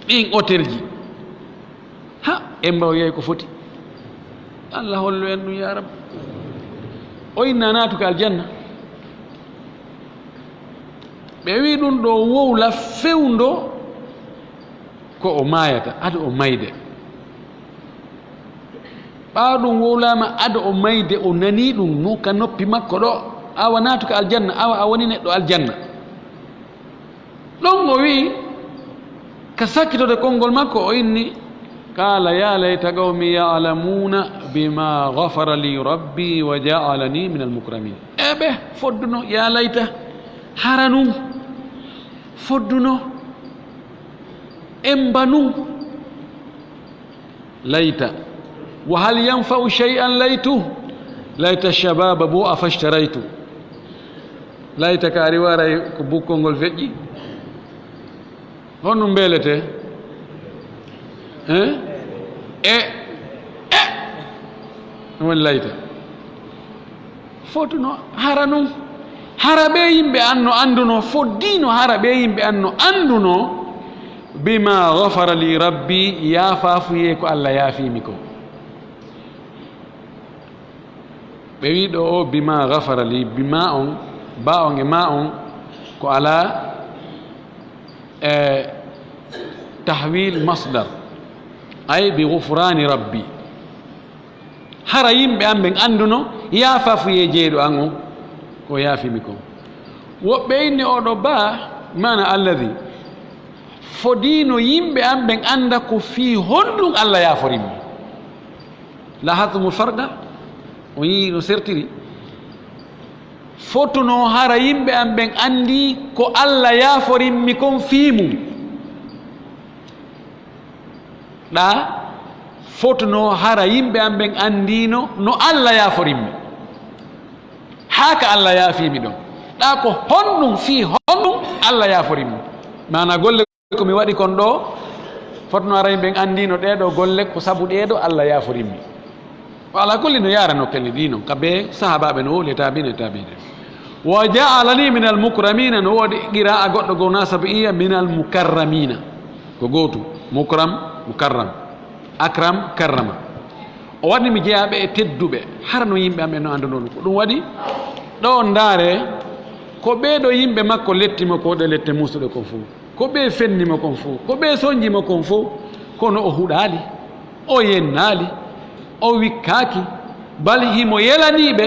ɗin hôtel ji ha en mbaw yeey ko foti Allah hollu en ɗum ya rabbi o inna naatuka aljanna ɓe wi ɗum ɗo wowla fewndo ko o maayata ado o mayde ɓaawa ɗum wowlama ado o mayde o nani ɗum no ka noppi makko ɗo awa naatuka aljanna awa a woni neɗɗo aljanna ɗon o wi ka sakkitode konngol makko o inni قال يا ليت قومي يعلمون بما غفر لي ربي وجعلني من المكرمين أبه فدنو يا ليت هرنو فدنو امبنو ليت وهل ينفع شيئا ليت الشباب بو أفاشتريت ليت كاريوارا كبوكو نقول فجي هون مبلته won layta fotuno haranu harabe yimbe anduno foddino harabe yimbe anduno bima ghafara li rabbi ya fafuye ko Allah yafimi ko be wido o bima ghafara li bima on ba on e ma on ko ala tahwil masdar ay bi ghufrani rabbi hara yimɓe an ɓen annduno yaafafuye jeeɗo an o ko yaafimi ko woɓɓe inni oɗo ba mana alladi fodino yimɓe an ɓen annda ko fii honɗum allah yaaforinmi lahatumul farga o yii no sertiri fotuno hara yimɓe an ɓen anndi ko allah yaaforinmi kon fii mum ɗa fotuno hara yimɓe an ɓen andino no allah yaforinmi haa ka allah yaafimi ɗon ɗa ko honɗum fii honɗum allah yaforinmi mana golle komi waɗi kon ɗo fotno hara yimɓe andino ɗeɗo golle ko sabu ɗeɗo allah yaforinmi o ala kulli no yarano kelle ɗino kabe sahabaɓe no woli tabine tabide wa ja'alani min almukramina no woodi qira a goɗɗo go nasabu iya min almukarramina ko gootu mukram mukarram akram karrama o waɗi mi jeyaɓe e tedduɓe har no yimɓe amɓe no andunoɗum ko ɗum waɗi ɗo ndaare ko ɓeeɗo yimɓe makko lettimo ko ɗe lette musuɗe kon fof ko ɓe fennimo kon fof ko ɓe soñjimo kon fof kono o huɗaali o yennaali o wikkaaki bal himo yelaniiɓe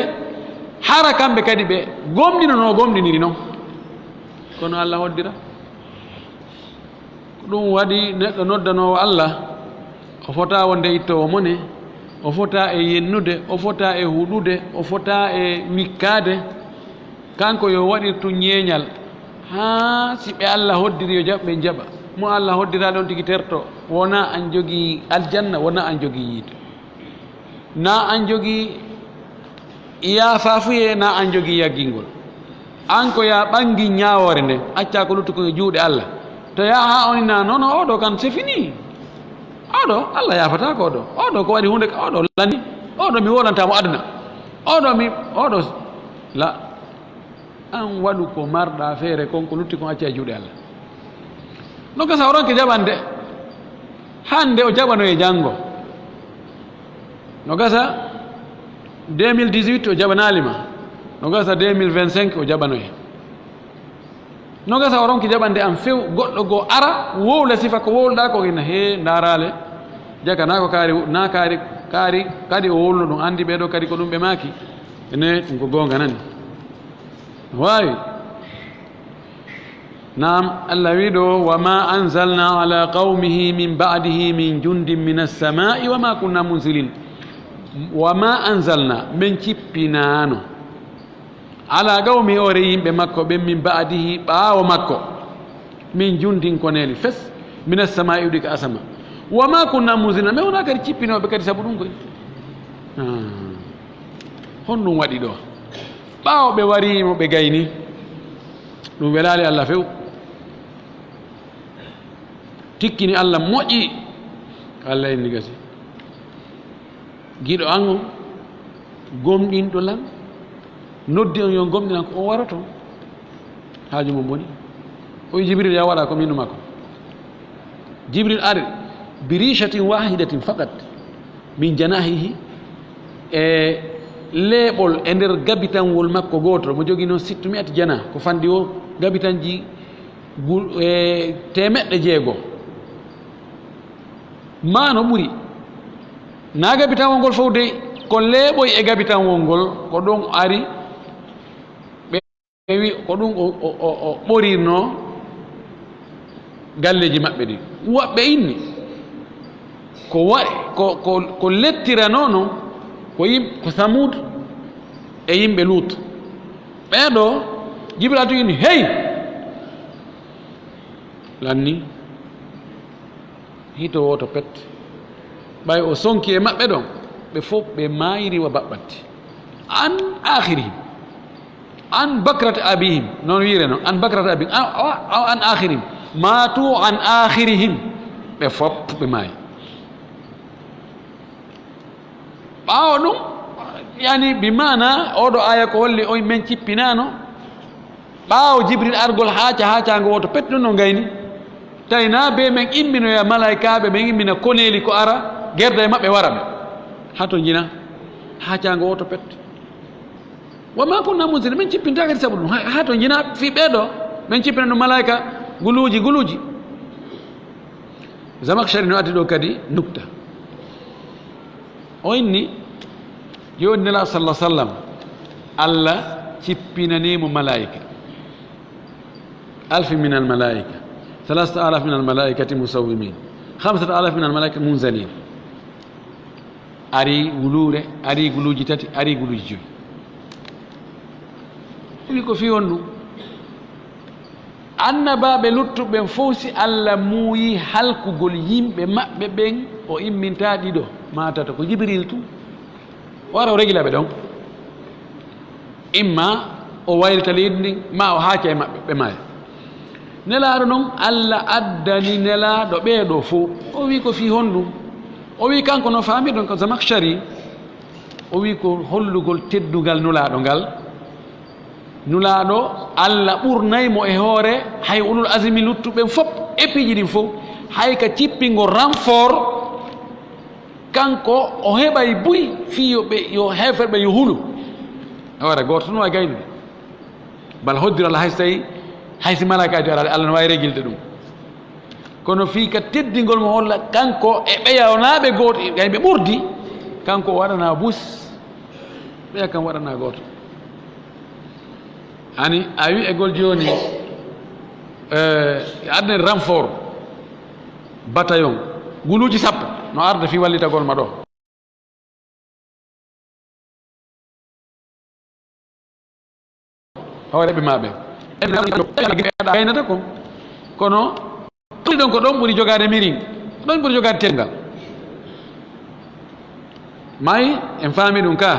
hara kamɓe kadi ɓe gomɗino no gomɗiniri noon kono allah hoddira ko ɗum waɗi neɗɗo noddanowo allah o fota wonde ittowo mone o fota e yennude o fota e huɗude o fota e wikkade kanko yo waɗirtu ñeeñal ha si ɓe allah hoddiri yo jaɓ ɓe jaɓa mo allah hoddira ɗon tigi terto wona an jogii aljanna wona an jogii yiide na an jogii yaafafuye na an jogii yaggingol an ko ya ɓangi ñawore nden acca ko luttu ko juuɗe allah to ya ha oni na noon oɗo kan c'est fini oɗo allah yafata ko oɗo ko waɗi hunde oɗo lani oɗo mi wolantamo aduna oɗo la an waɗu ko marɗa feere kon ko lutti kon acca e juuɗe allah no gasa oronke jaɓande hande o jaɓano e janngo no gasa 2018 o jaɓanalima no gasa 2025 o jaɓanoye no gasa oronke jaɓande an few goɗɗo goo ara wowla sifa ko wowluɗa ko ina he darale jaga na ko kaari kadi o wolno ɗum andi ɓeɗo kadi ko ɗum ɓe maaki ene ɗum ko gonga nani wawi nam allah wi ɗo wama anzalna ala qaumihi min ba'dihi min jundin min as-sama'i wama kunna munzilin wama anzalna min cippinano ala qawmi ore yimɓe makko ɓen min ba'dihi ɓaawo makko min jundin koneli fes min as-sama'i uɗi ka asama wama kunna munzilina mais wona kadi cippinoɓe kadi sabu ɗum koy hon ɗum waɗi ɗo ɓaawo ɓe warimo ɓe gayni ɗum welali allah few tikkini allah moƴƴi allah inni gasi giɗo an o gomɗinɗo lam noddi on yo gomɗinan ko o wara toon haaju mum woni o wi jibril ya waɗa ko minnu makko jibril ari bi richatin wahidatin faqat min janahihi e leeɓol e nder gabitanwol makko gootol mo jogii noon 600 jana ko fandi o gabitanji temeɗɗe jeegoo ma no ɓuri na gabitanwol ngol fof dey ko leeɓoy e gabitanwol ngol ko ɗon ari ɓe wi ko ɗum o ɓorirno galleji maɓɓe ɗi woɓɓe inni ko lettira nono ko Samud e yimɓe Lut ɓeɗo Jibril tugini hey lanni hito woto pet ɓay o sonki e maɓɓe ɗon ɓe fof ɓe mayiri wa baɓɓatti an akhirihim an bakrati abihim non wiire noon an bakrati abihim aw an akhirihim matu an akhirihim ɓe fof ɓe maayi ɓaawo ɗum yani bi mana oɗo aya ko holli o men cippinano ɓaawo Jibril argol haacango woto pet ɗum no gayni tawi na be men imminoya malaikaɓe ɓe immina koneli ko ara gerda e maɓɓe wara ɓe hato jina haacango woto pet wama kunna munsiri min cippinta kadi sabu ɗum hato jina fi ɓeɗo min cippina ɗum malaika guluji Zamakhshari no addi ɗo kadi nukta o inni joni nela sallah sallam Allah cippinanimo malaika 1000 min almalaika 3000 min almalaikati musawwimin 5000 min almalaikati munzalin ari wulure ari guluji tati ari guluji joyi wi ko fi on ɗum annabaɓe luttuɓe fof si Allah muuyi halkugol yimɓe maɓɓe ɓen o imminta ɗiɗo matata ko Jibril tu wara o regila ɓe ɗon imma o waylita leydi ndin ma o haaca e maɓɓe ɓe maya nelaaɗo noon Allah addani nelaaɗo ɓeeɗo fof o wi ko fi honɗum o wi kanko no faami ɗon ko Zamakhshari o wi ko hollugol teddugal nulaaɗo ngal nulaaɗo Allah ɓurnaymo e hoore hay ulul azmi luttuɓen fof épiji ɗin fof hay ka cippingo renfort kanko o heɓay buy fi yo heferɓe yo hulu a wara goto tan wawi gaynude bal hoddiro Allah hayso tawi haysi malakaji arade Allah no wawi regilde ɗum kono fi ka teddingol mo holla kanko e ɓeyawnaɓe goto gayɓe ɓurdi kanko o waɗana bus ɓeya kam waɗana goto hani a wi e gol joni adden renfort bataillon guluji 10 no arda fi wallitagol ma ɗo hawreɓe maɓe gaynata ko kono ɗi ɗon ko ɗon ɓuuri jogade mirin ɗon ɓuuri jogade tengal mayi en faami ɗum ka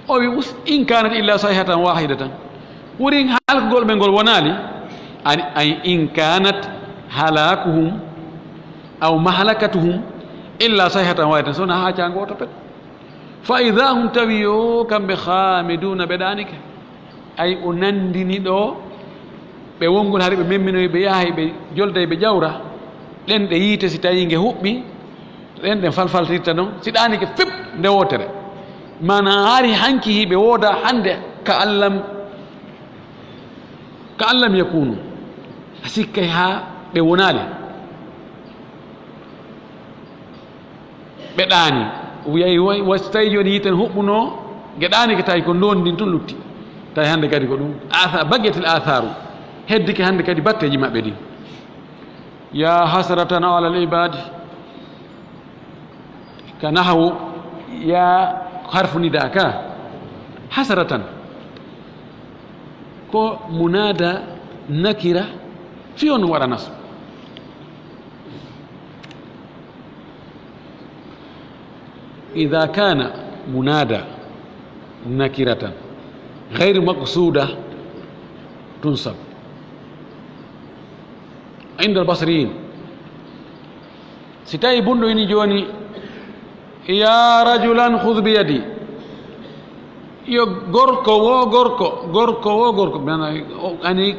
o wi in kanat illa sayhatan wahidatan ɓuuri halkugol ɓe ngol wonali ay in kanat halakuhum aw mahlakatuhum illa sayhatan wahidatan sona haacango woto pet fa ida hum tawi yo kamɓe khamiduna ɓe ɗanike ay o nandini ɗo ɓe wongol hari ɓe memminoyi ɓe yaahay ɓe jolday ɓe ƴawra ɗen ɗe yiite si tawi nge huɓɓi ɗen ɗen falfaltirta noon si ɗanike fep nde wotere mana hari hanki hiɓe wooda hande ka allam yakunu sikkay ha ɓe wonali ɓe ɗaani wiyayi wasi tawi joni yiiten huɓɓuno geɗanike tawi ko ndondin tun lutti tawi hande kadi ko ɗum baggetel atharu heddike hande kadi batteji maɓɓe ɗi ya hasratan ala al ibadi ka nahawu ya harfunida ka hasratan ko munada nakira fi on waɗa nas ida kana munada nakiratan غير مقصودة تنصب عند البصريين ستاي بندو إني جوني يا رجلا خذ بيدي يو غوركو يعني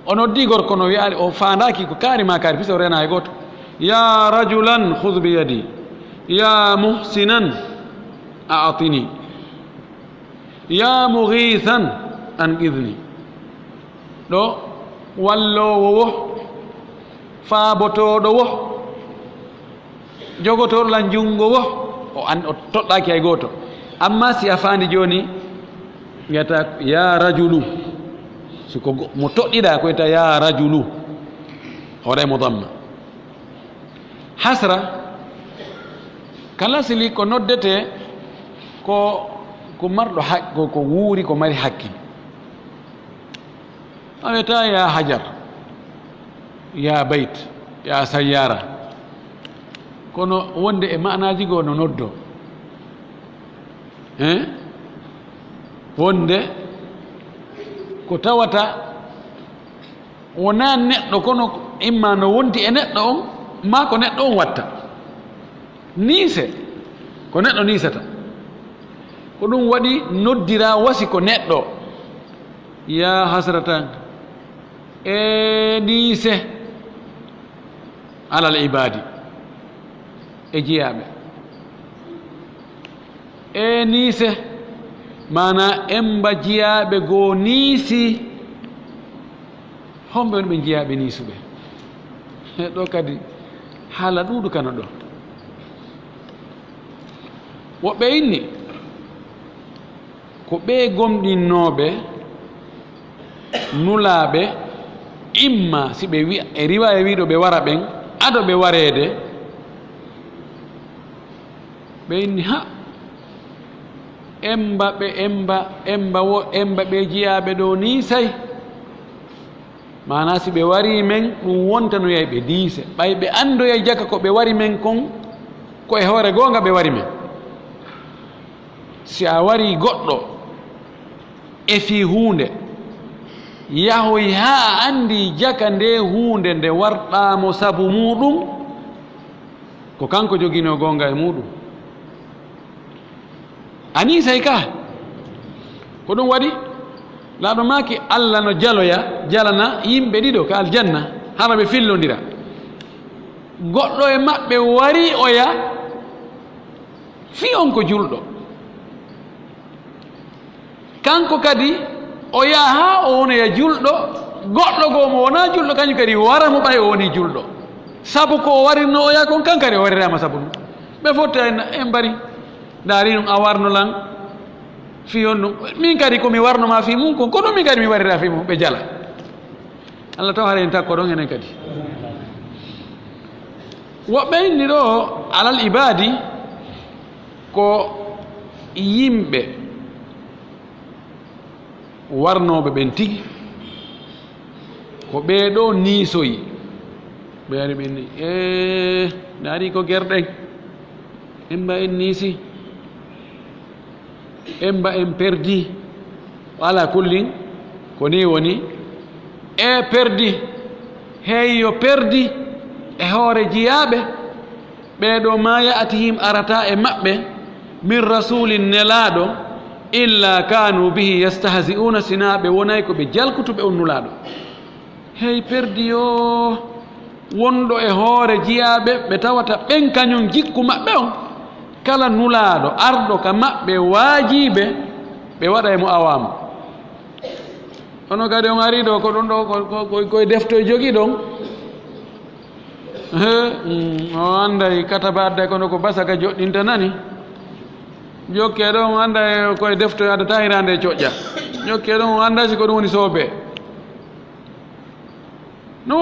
ono di gorko no wi'ani o faandaki ko kaari ma kaari piso rena e goto ya rajulan khudh bi yadi ya muhsinan a'tini ya mughithan anqidhni ɗo wallowo wo faabotoɗo wo jogotorlan jungo wo o toɗɗaki hay goto amma si a faandi joni wiyata ya rajulu siko mo toɗɗiɗa ko wiyata ya rajulu hoɗa mo damma hasra kala sili ko noddete ko marɗo haqqo ko wuuri ko mari hakkil a wiyata ya hajar ya bayt ya sayyara kono wonde e ma'naji goo no noddo wonde ko tawata wona neɗɗo kono imma no wonti e neɗɗo on ma ko neɗɗo on watta niise ko neɗɗo niisata ko ɗum waɗi noddira wasi ko neɗɗo ya hasratan e niise alal ibadi e jiyaɓe e niise mana emba jiyaɓe goo niisi homɓe woni ɓe jiyaɓe niisuɓe ɗo kadi haala ɗuuɗu kana ɗo woɓɓe inni ko ɓe gomɗinnoɓe nulaaɓe imma si ɓe wi e riwaya wiɗo ɓe wara ɓen ado ɓe wareede ɓe inni ha emba ɓe jiyaɓe ɗo niisay mana si ɓe wari men ɗum wontano yay ɓe diise ɓay ɓe andoya jaka ko ɓe wari men kon ko e hoore goonga ɓe wari men si a wari goɗɗo e fii huunde yahoy haa a anndi jaka nde huunde nde warɗaamo sabu muɗum ko kanko joginoo goonga e muɗum a niisay ka ko ɗum waɗi laaɗo maaki allah no jalana yimɓe ɗiɗo ka aljanna hara ɓe fillondira goɗɗo e maɓɓe wari oya fii on ko julɗo kanko kadi o yaha haa o wonoya julɗo goɗɗo goo mo wona julɗo kañum kadi wara mo ɓay o woni julɗo sabu ko o warinno o yaha kon kankadi o warirama sabu ɗum ɓe fotta en mbari daari ɗum a warno lan fi on ɗum min kadi komi warnoma fi mum kon ko ɗum min kadi mi warira fi mum ɓe jala allah taw hara en takko ɗon enen kadi woɓɓe inni ɗo alal ibadi ko yimɓe warnoɓe ɓen tigi ko ɓeeɗo niisoyi ɓe ari ɓe ni daari ko gerɗen emba en niisi emba en perdi ala kullin ko ni woni e perdi hey yo perdi e hoore jiyaɓe ɓeeɗo ma ya'tihim arata e maɓɓe min rasulin nelaɗo illa kanu bihi yastahzi'una sina ɓe wonay ko ɓe jalkutuɓe on nulaɗo hey perdi yo wonɗo e hoore jiyaɓe ɓe tawata ɓen kañum jikku maɓɓe on kala nulaɗo arɗo ka maɓɓe waajiɓe ɓe waɗa e mo awama hono kadi on ari ɗo ko ɗon ɗo koye deftoye jogii ɗon o anday kataba adday kono ko basaka joɗɗinta nani jokke ɗon o anda koye deftoye addata hirande coƴƴa jokke ɗon o anda si ko ɗum woni soobe no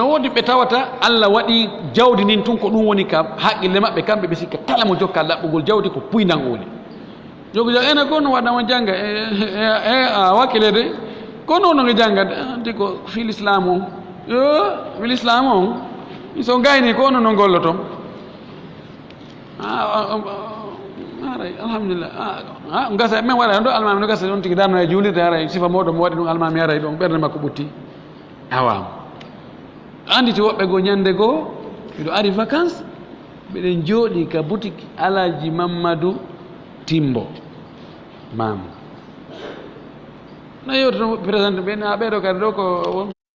woodi ɓe tawata allah waɗi jawdi nin tun ko ɗum woni ka haqqille maɓɓe kamɓe ɓe sikka kala mo jokka laɓɓugol jawdi ko puynan woni jogi ene ko no waɗama jannga a wakkile de ko noon no nge jannga anti ko fil islam on yo fil islam on so gayni ko ono no golloton aray alhamdulillah gasa men waɗa ɗo almami no gasa ɗon tigi darno e juulirde aray sifa mawɗo mo waɗi ɗum almami aray ɗon ɓerde makko ɓutti awam anditi woɓɓe goo ñande goo miɗo ari vacance mbiɗen jooɗi ka boutique alaji mamadou timbo mam no yewtoto présenté ɓen a ɓeɗo kadi ɗo ko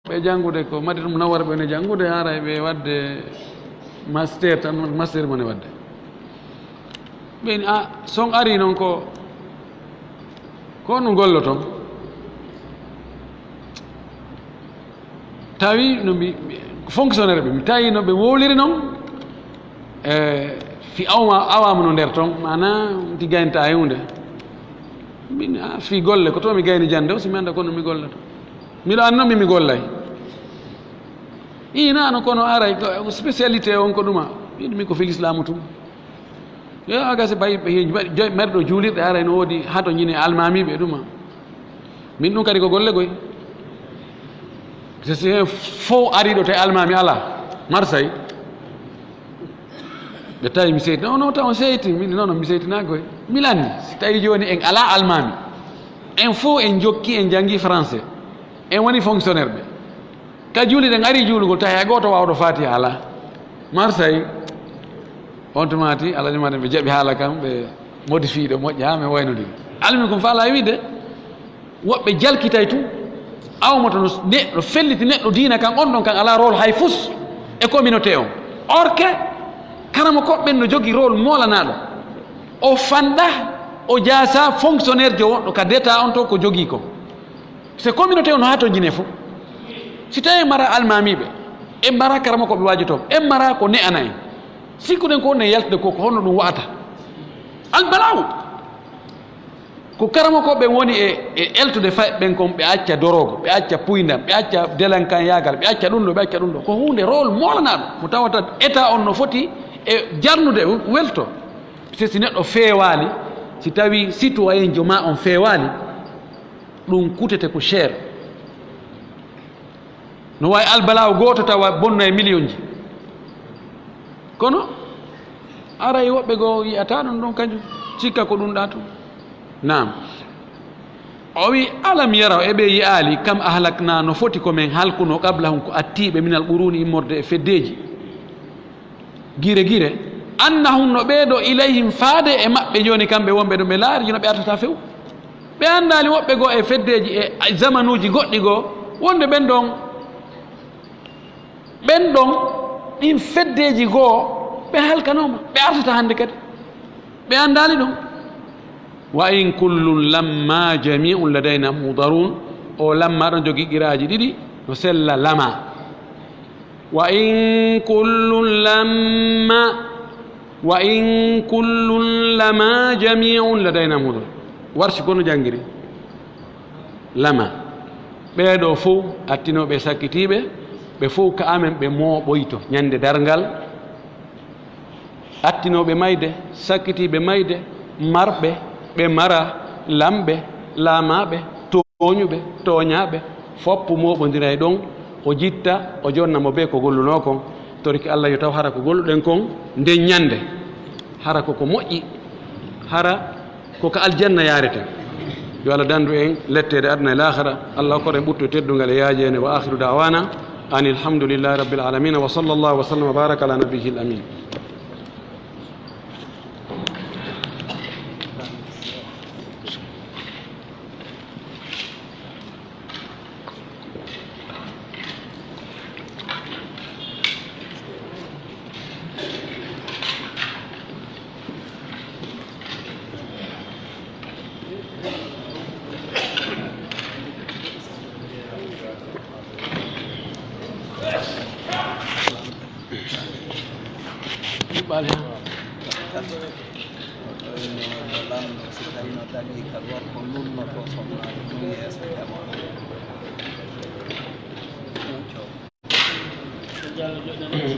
ɓe janngude ko madina ɗum nawara ɓene janngude haray ɓe wadde master tan master mone wadde ɓeni son ari noon ko no golloton tawi no mbi fonctionnaire ɓe mi tawi no ɓe wowliri noon fi awama no nder toon mana ti gaynta e hunde min fi golle ko to mi gayni jande o simi anda kono mi gollata miɗo annomi mi gollay inano kono aray spécialité on ko ɗuma mi ko fil islamu tum yo aga se bay merɗo juulirɗe ara no woodi hato ñine almamiɓe ɗuma min ɗum kadi ko golle koy c'est fo ariɗo te almami ala marsay ɓe tawi mi seyti non taw on seyti min non mi seytinaki koy milandi si tawi joni en ala almami en fo en jokki en jangi français en woni fonctionnaire ɓe ka juuli ɗen ari juulugol tawi hay goto wawɗo fatiha ala marsay on tumati alañumaɗen ɓe jaɓi haala kam ɓe modifie ɗo moƴƴa ha mi waynodi almi kom faala wiide woɓɓe jalkitay tum awmoto no neɗɗo felliti neɗɗo diina kan on ɗon kan ala rôle hay fus e communauté on or que karama koɓɓen no jogui rôle molanaɗo o fanɗa o jaasa fonctionnaire jo wonɗo ka d'état on to ko jogui ko c'est communauté on no ha to jine fof si tawi mara almamiɓe en mara karama koɓe wajotoɓe en mara ko ne ana en sikkuɗen ko wonne yaltude koko honno ɗum wa'ata albalaw ko karama koɓe woni e eltude ɓen kon ɓe acca dorogo ɓe acca puydam ɓe acca délinquant yagal ɓe acca ɗum ɗo ɓe acca ɗum ɗo ko hunde rôle molanaɗo mo tawata état on no foti e jarnude welto si neɗɗo feewali si tawi citoyen jo ma on feewali ɗum kutete ko cher no wawi albalaw goto tawa bonno e million ji kono aray woɓɓe goo yiyata ɗum ɗon kañum cikka ko ɗum ɗa to nam o wi alam yaraw eɓe yiyali kam ahlakna no foti komin halkuno qablahum ko attiɓe minal ɓuruni immorde e feddeji guire guire annahum no ɓeeɗo ilayhim faade e maɓɓe joni kamɓe wonɓe ɗo ɓe laari jono ɓe artata few ɓe andali woɓɓe goo e feddeji e zamanuji goɗɗi goo wonde ɓen ɗon ɗin feddeji goo ɓe halkanoma ɓe artata hannde kadi ɓe andali ɗum wa in kullun lamma jami'un ladayna mudarun o lamma ɗon jogui qiraji ɗiɗi no sella lama wa in kullun lama jami'un ladayna mudarun warsi kono jangiri lama ɓeeɗo fof attinoɓe sakkitiɓe ɓe fof ka amen ɓe mooɓoyto ñande dargal attinoɓe mayde sakkitiɓe mayde marɓe ɓe mara lamɓe laamaɓe toñuɓe toñaɓe foppo moɓodira e ɗon o jitta o jonnamo be ko golluno kon toriki Allah yo taw hara ko golluɗen kon nden ñande hara koko moƴƴi hara koko aljanna yarete yo Allah dandu en lettede aduna e lahara Allah hokkore ɓutto teddungal e yaajene wa akhiru da'wana ani alhamdulillahi rabbil alamin wa sallallahu wa sallam wa baraka ala nabiyhi al amin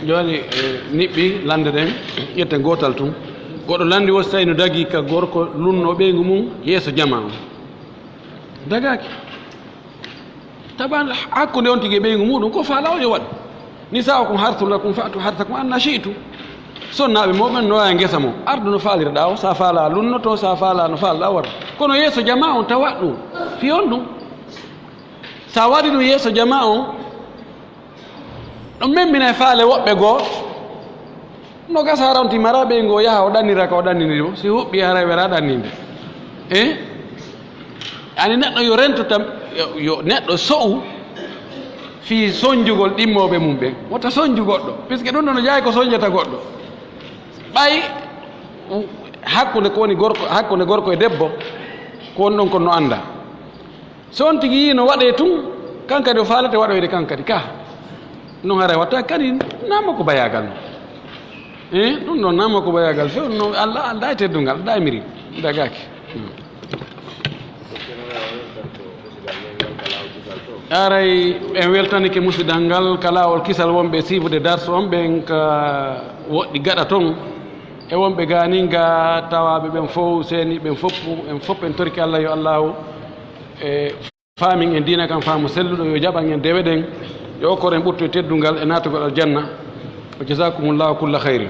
joni niɓɓi lande ɗen ƴette gotal tun goɗɗo landi wo so tawi no dagui ka gorko lunno ɓeygu mum yeeso jama o dagaki taban hakkude on tigui ɓeygu muɗum ko faala o yo waɗ ni sa o kon hartu lakum fatu hartakum anna shi'tu sonnaɓe moɓen no wawi guesa mo ardu no falirɗa o sa faala lunnoto sa faala no falɗa waɗa kono yeeso jama on tawat ɗum fiyon ɗum sa waɗi ɗum yeeso jama on ɗum memmina e faale woɓɓe goo no gasa rawti mara ɓey ngo yaha o ɗannira ka o ɗanniri o si huɓɓi hara wera ɗanninde ani neɗɗo yo rento tam yo neɗɗo so'u fi soñjugol ɗimmoɓe mum ɓen wota soñju goɗɗo puisque ɗum ɗo no jeeyi ko soñjata goɗɗo ɓay hakkude ko woni gorko hakkude gorko e debbo ko woni ɗon kon no annda so on tigi yi no waɗe tun kankadi o faalete waɗoyde kankadi ka non hara watta kadi namma ko bayagal no ɗum ɗon namma ko bayagal few no allah alda e teddungal alda e miri dagaki aray ɓen weltanike musidal ngal ka laawol kisal wonɓe sifude darse on ɓen ka woɗɗi gaɗa toon e wonɓe ganinga tawaɓe ɓen fof seni ɓen fof en torki Allah yo allahu e faamin en dina kam faamu selluɗo yo jaɓan en dewe ɗen yo okkor en ɓurto e teddungal e natugol aljanna wa jasakumullahu kulla hayrin